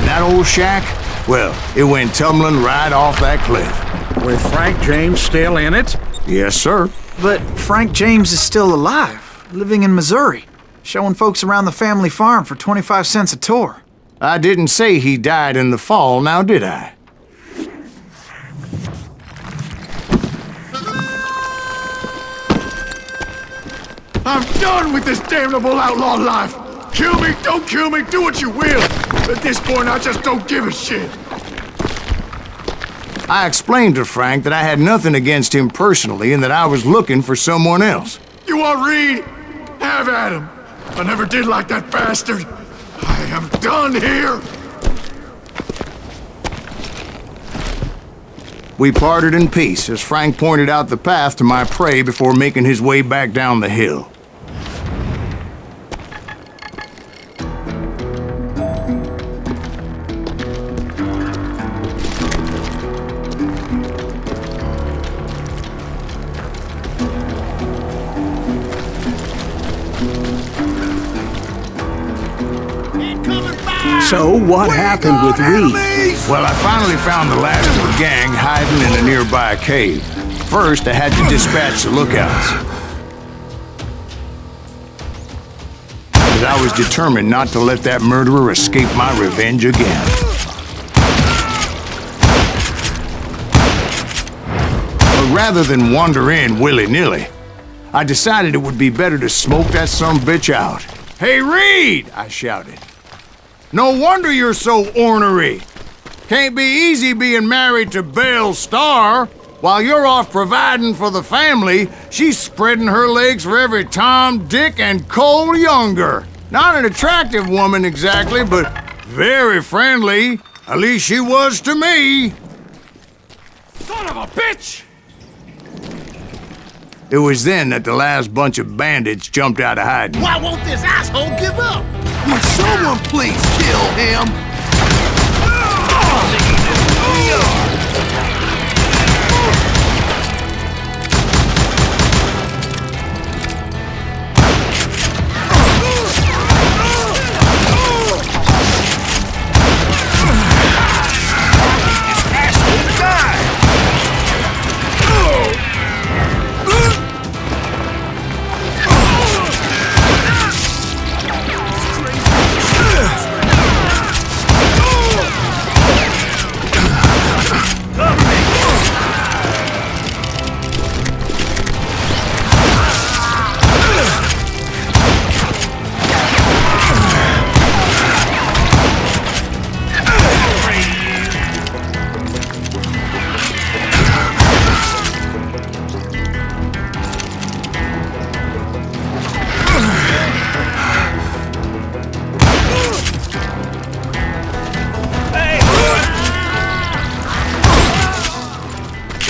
That old shack? Well, it went tumbling right off that cliff. With Frank James still in it? Yes, sir. But Frank James is still alive, living in Missouri, showing folks around the family farm for 25 cents a tour. I didn't say he died in the fall, now did I? I'm done with this damnable outlaw life! Kill me, don't kill me, do what you will! At this point, I just don't give a shit! I explained to Frank that I had nothing against him personally and that I was looking for someone else. You want Reed? Have at him! I never did like that bastard! I am done here! We parted in peace as Frank pointed out the path to my prey before making his way back down the hill. So what happened with Reed? Well, I finally found the last of the gang hiding in a nearby cave. First, I had to dispatch the lookouts. But I was determined not to let that murderer escape my revenge again. But rather than wander in willy-nilly, I decided it would be better to smoke that sumbitch out. "Hey, Reed!" I shouted. "No wonder you're so ornery. Can't be easy being married to Belle Starr. While you're off providing for the family, she's spreading her legs for every Tom, Dick, and Cole Younger. Not an attractive woman exactly, but very friendly. At least she was to me." Son of a bitch! It was then that the last bunch of bandits jumped out of hiding. Why won't this asshole give up? Would someone please kill him?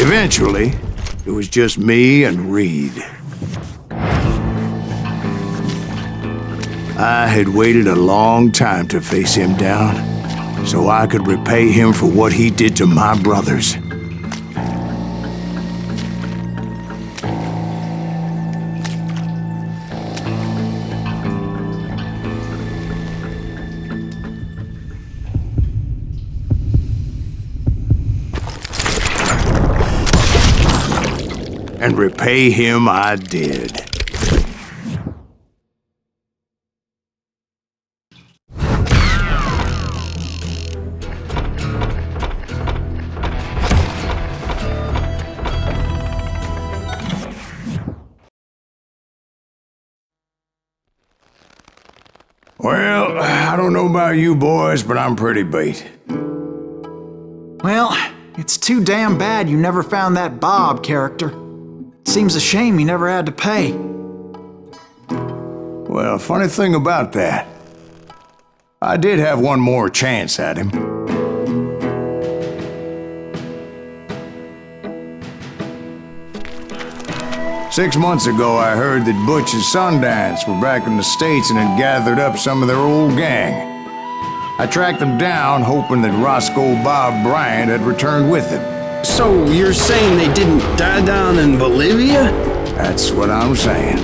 Eventually, it was just me and Reed. I had waited a long time to face him down, so I could repay him for what he did to my brothers. And repay him I did. Well, I don't know about you boys, but I'm pretty beat. Well, it's too damn bad you never found that Bob character. Seems a shame you never had to pay. Well, funny thing about that, I did have one more chance at him. Six months ago, I heard that Butch and Sundance were back in the States and had gathered up some of their old gang. I tracked them down, hoping that Roscoe Bob Bryant had returned with them. So you're saying they didn't die down in Bolivia? That's what I'm saying.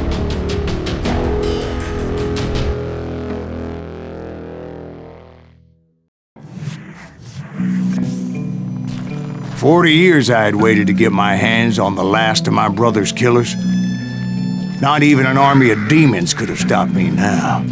For 40 years I had waited to get my hands on the last of my brother's killers. Not even an army of demons could have stopped me now.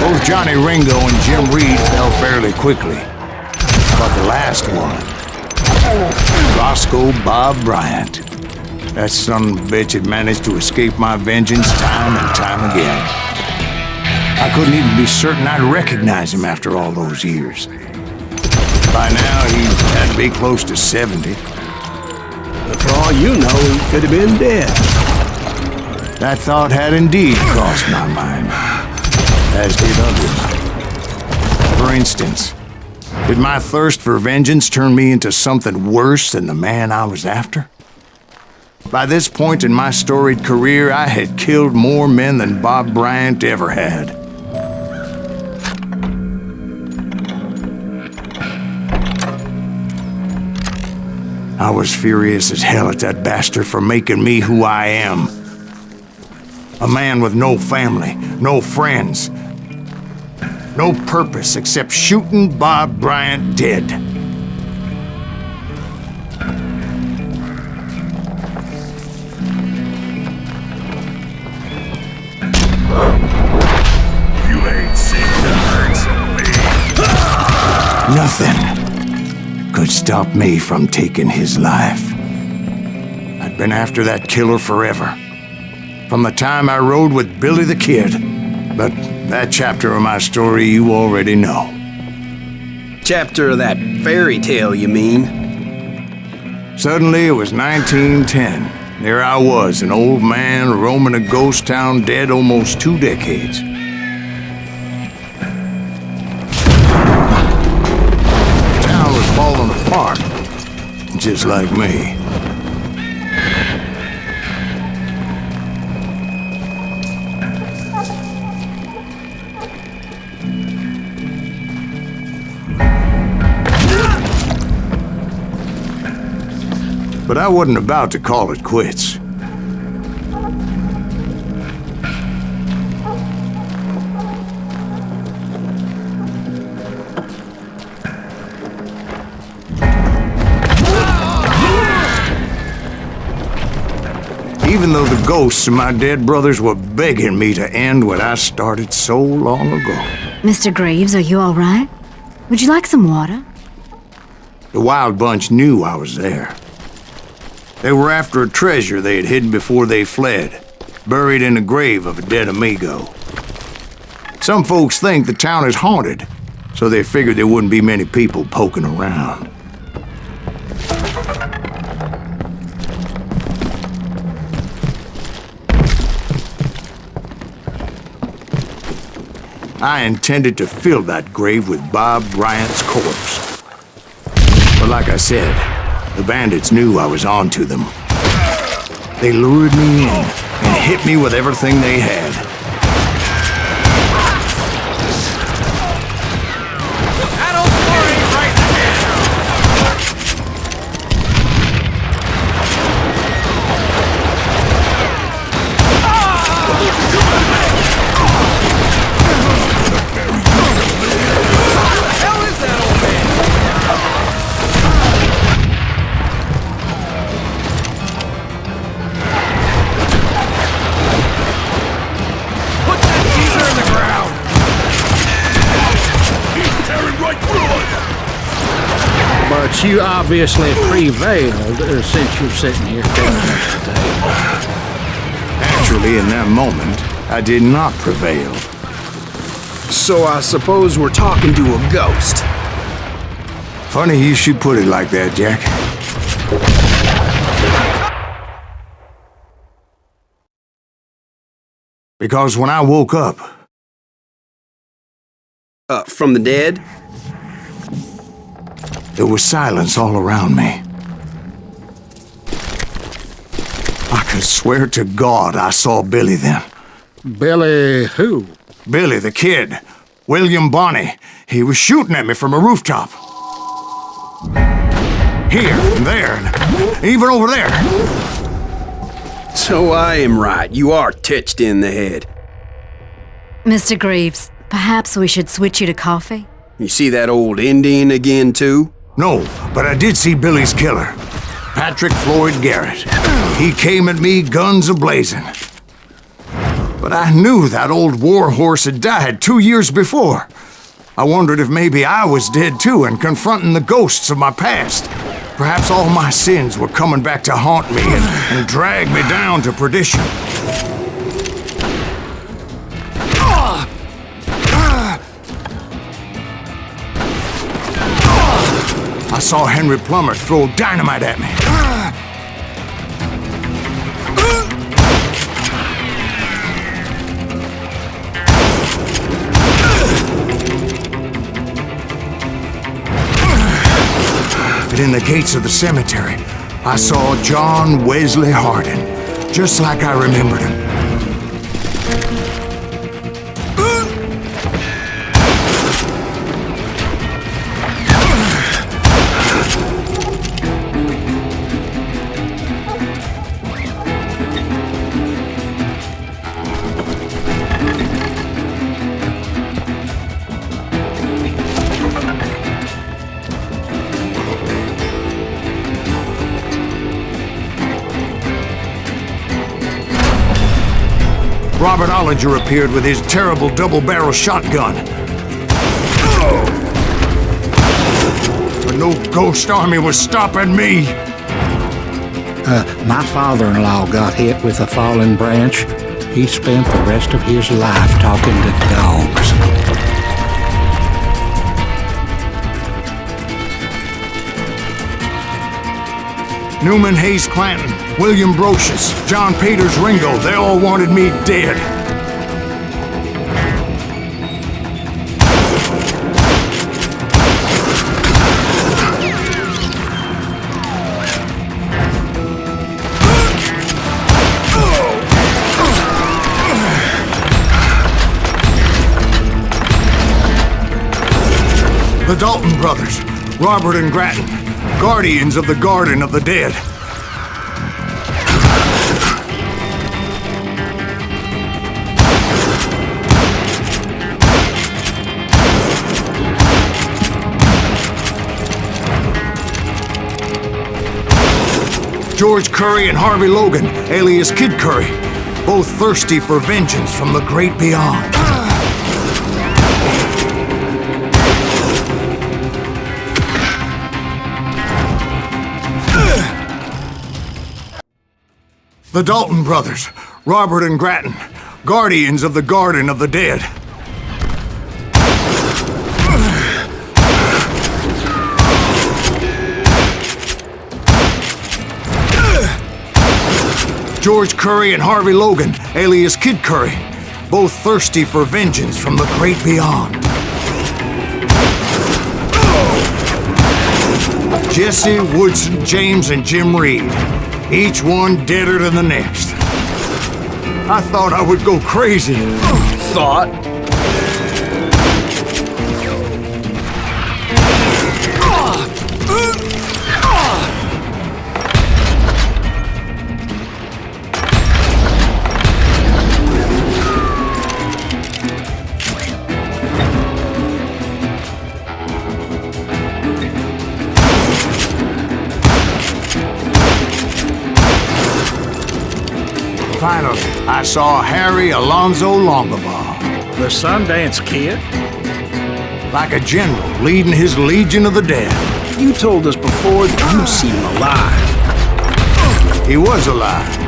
Both Johnny Ringo and Jim Reed fell fairly quickly. But the last one, Roscoe Bob Bryant, that son of a bitch had managed to escape my vengeance time and time again. I couldn't even be certain I'd recognize him after all those years. By now, he had to be close to 70. But for all you know, he could have been dead. That thought had indeed crossed my mind, as did others. For instance, did my thirst for vengeance turn me into something worse than the man I was after? By this point in my storied career, I had killed more men than Bob Bryant ever had. I was furious as hell at that bastard for making me who I am. A man with no family, no friends, no purpose except shooting Bob Bryant dead. You ain't seen the hurts of me. Nothing could stop me from taking his life. I'd been after that killer forever. From the time I rode with Billy the Kid. But that chapter of my story you already know. Chapter of that fairy tale, you mean? Suddenly, it was 1910. There I was, an old man roaming a ghost town dead almost 2 decades. The town was falling apart, just like me. But I wasn't about to call it quits. Even though the ghosts of my dead brothers were begging me to end what I started so long ago. Mr. Greaves, are you all right? Would you like some water? The Wild Bunch knew I was there. They were after a treasure they had hidden before they fled, buried in the grave of a dead amigo. Some folks think the town is haunted, so they figured there wouldn't be many people poking around. I intended to fill that grave with Bob Bryant's corpse. But like I said, the bandits knew I was on to them. They lured me in and hit me with everything they had. That old story ain't right But you obviously prevailed since you're sitting here telling us today. Actually, in that moment, I did not prevail. So I suppose we're talking to a ghost. Funny you should put it like that, Jack. Because when I woke up... From the dead? There was silence all around me. I could swear to God I saw Billy then. Billy who? Billy the kid. William Bonney. He was shooting at me from a rooftop. Here and there, and even over there. So I am right. You are touched in the head. Mr. Greaves, perhaps we should switch you to coffee? You see that old Indian again, too? No, but I did see Billy's killer. Patrick Floyd Garrett. He came at me guns a-blazing. But I knew that old war horse had died 2 years before. I wondered if maybe I was dead too and confronting the ghosts of my past. Perhaps all my sins were coming back to haunt me and drag me down to perdition. I saw Henry Plummer throw dynamite at me. But in the gates of the cemetery, I saw John Wesley Hardin, just like I remembered him. Robert Ollinger appeared with his terrible double-barrel shotgun. But no ghost army was stopping me. My father-in-law got hit with a fallen branch. He spent the rest of his life talking to dogs. Newman Hayes Clanton, William Brocious, John Peters Ringo, they all wanted me dead. The Dalton brothers, Robert and Grattan, guardians of the Garden of the Dead. George Curry and Harvey Logan, alias Kid Curry, both thirsty for vengeance from the great beyond. The Dalton brothers, Robert and Grattan, guardians of the Garden of the Dead. George Curry and Harvey Logan, alias Kid Curry, both thirsty for vengeance from the great beyond. Jesse, Woodson, James, and Jim Reed, each one deader than the next. I thought I would go crazy. Thought? Finally, I saw Harry Alonzo Longabaugh. The Sundance Kid? Like a general leading his legion of the dead. You told us before that you'd seen him alive. He was alive.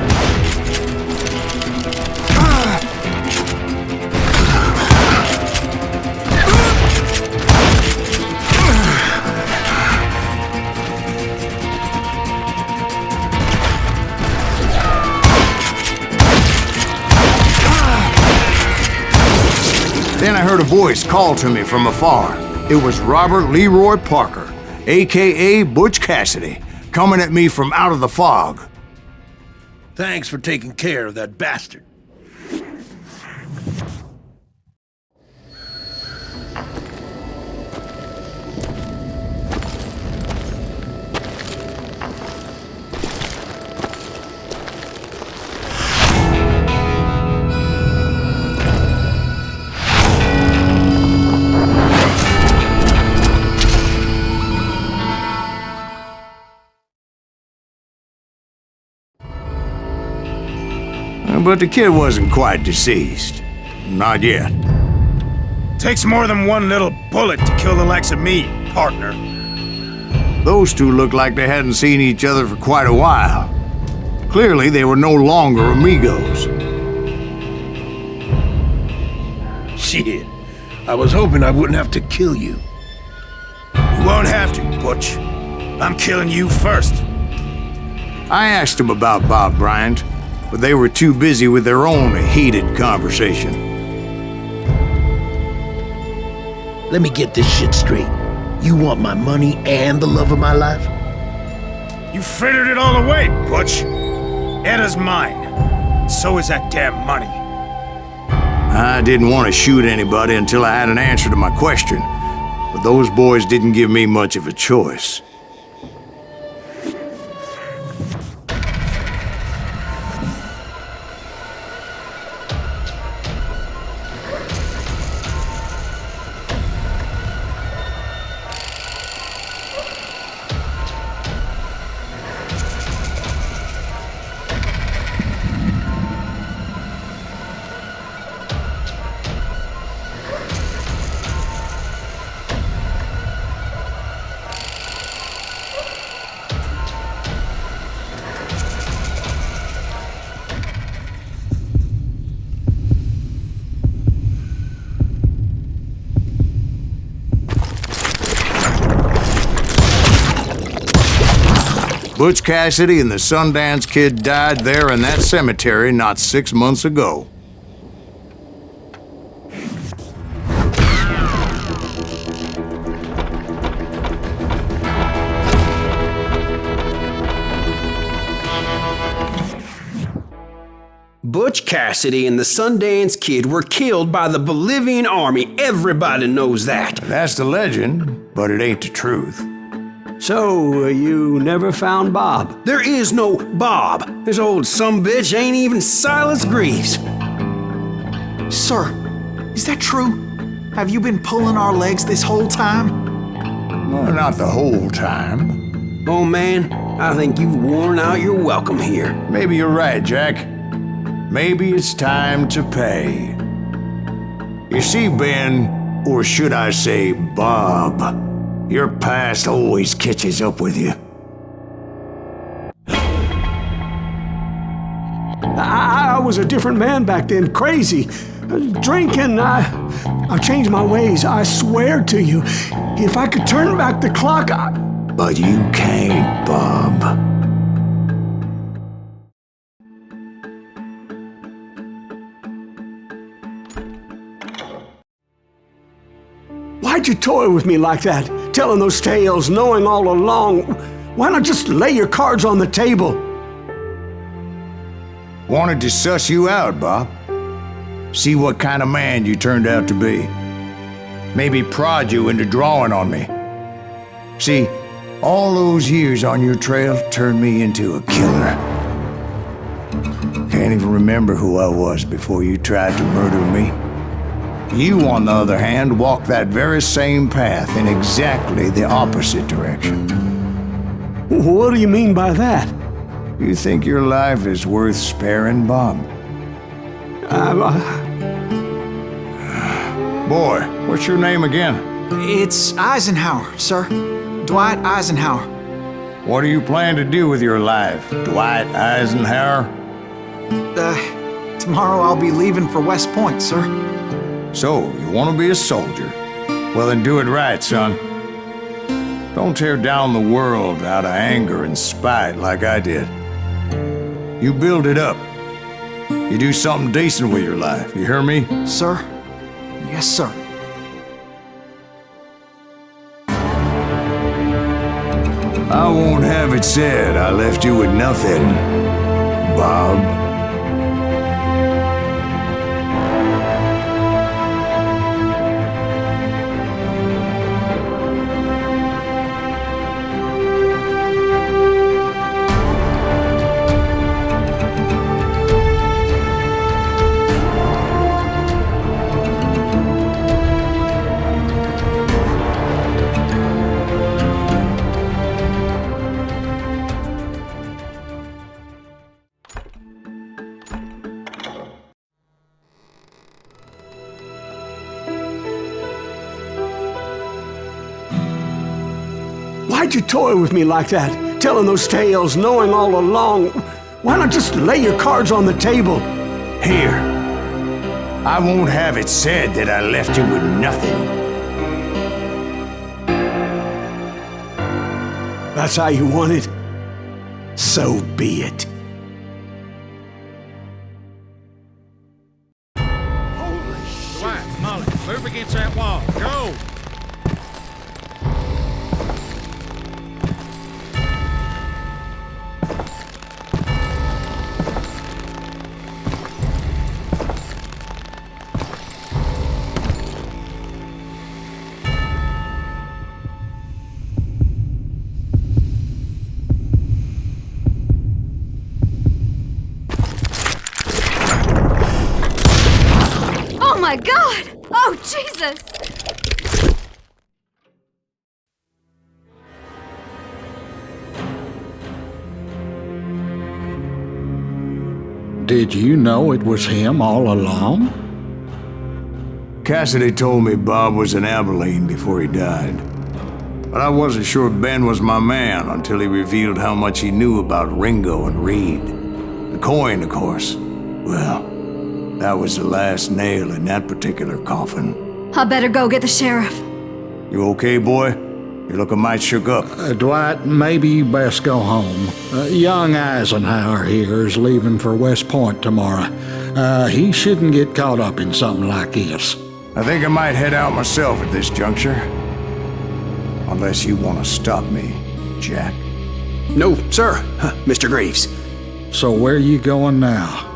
Then I heard a voice call to me from afar. It was Robert Leroy Parker, a.k.a. Butch Cassidy, coming at me from out of the fog. Thanks for taking care of that bastard. But the kid wasn't quite deceased. Not yet. Takes more than one little bullet to kill the likes of me, partner. Those two looked like they hadn't seen each other for quite a while. Clearly, they were no longer amigos. Shit. I was hoping I wouldn't have to kill you. You won't have to, Butch. I'm killing you first. I asked them about Bob Bryant, but they were too busy with their own heated conversation. Let me get this shit straight. You want my money and the love of my life? You frittered it all away, Butch. Edda's mine. So is that damn money. I didn't want to shoot anybody until I had an answer to my question, but those boys didn't give me much of a choice. Butch Cassidy and the Sundance Kid died there in that cemetery not 6 months ago. Butch Cassidy and the Sundance Kid were killed by the Bolivian army. Everybody knows that. That's the legend, but it ain't the truth. So, you never found Bob? There is no Bob. This old sumbitch ain't even Silas Greaves. Sir, is that true? Have you been pulling our legs this whole time? Well, not the whole time. Oh man, I think you've worn out your welcome here. Maybe you're right, Jack. Maybe it's time to pay. You see, Ben, or should I say Bob, your past always catches up with you. I was a different man back then, crazy. Drinking, I've changed my ways, I swear to you. If I could turn back the clock, But you can't, Bob. Why'd you toy with me like that? Telling those tales, knowing all along. Why not just lay your cards on the table? Wanted to suss you out, Bob. See what kind of man you turned out to be. Maybe prod you into drawing on me. See, all those years on your trail turned me into a killer. Can't even remember who I was before you tried to murder me. You, on the other hand, walked that very same path in exactly the opposite direction. What do you mean by that? You think your life is worth sparing, Bob? Boy, what's your name again? It's Eisenhower, sir. Dwight Eisenhower. What do you plan to do with your life, Dwight Eisenhower? Tomorrow I'll be leaving for West Point, sir. So, you want to be a soldier? Well, then do it right, son. Don't tear down the world out of anger and spite like I did. You build it up. You do something decent with your life, you hear me? Sir? Yes, sir. I won't have it said I left you with nothing, Bob. Why'd you toy with me like that? Telling those tales, knowing all along. Why not just lay your cards on the table? Here. I won't have it said that I left you with nothing. That's how you want it? So be it. Dwight, Molly, move against that wall. Go! Oh my God! Oh, Jesus! Did you know it was him all along? Cassidy told me Bob was in Abilene before he died. But I wasn't sure Ben was my man until he revealed how much he knew about Ringo and Reed. The coin, of course. Well, that was the last nail in that particular coffin. I better go get the sheriff. You okay, boy? You're looking mighty shook up. Dwight, maybe you best go home. Young Eisenhower here is leaving for West Point tomorrow. He shouldn't get caught up in something like this. I think I might head out myself at this juncture. Unless you want to stop me, Jack. No, sir, Mr. Greaves. So where are you going now?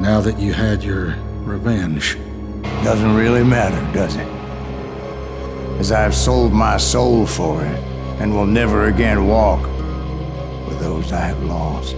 Now that you had your revenge? Doesn't really matter, does it? As I've sold my soul for it, and will never again walk with those I have lost.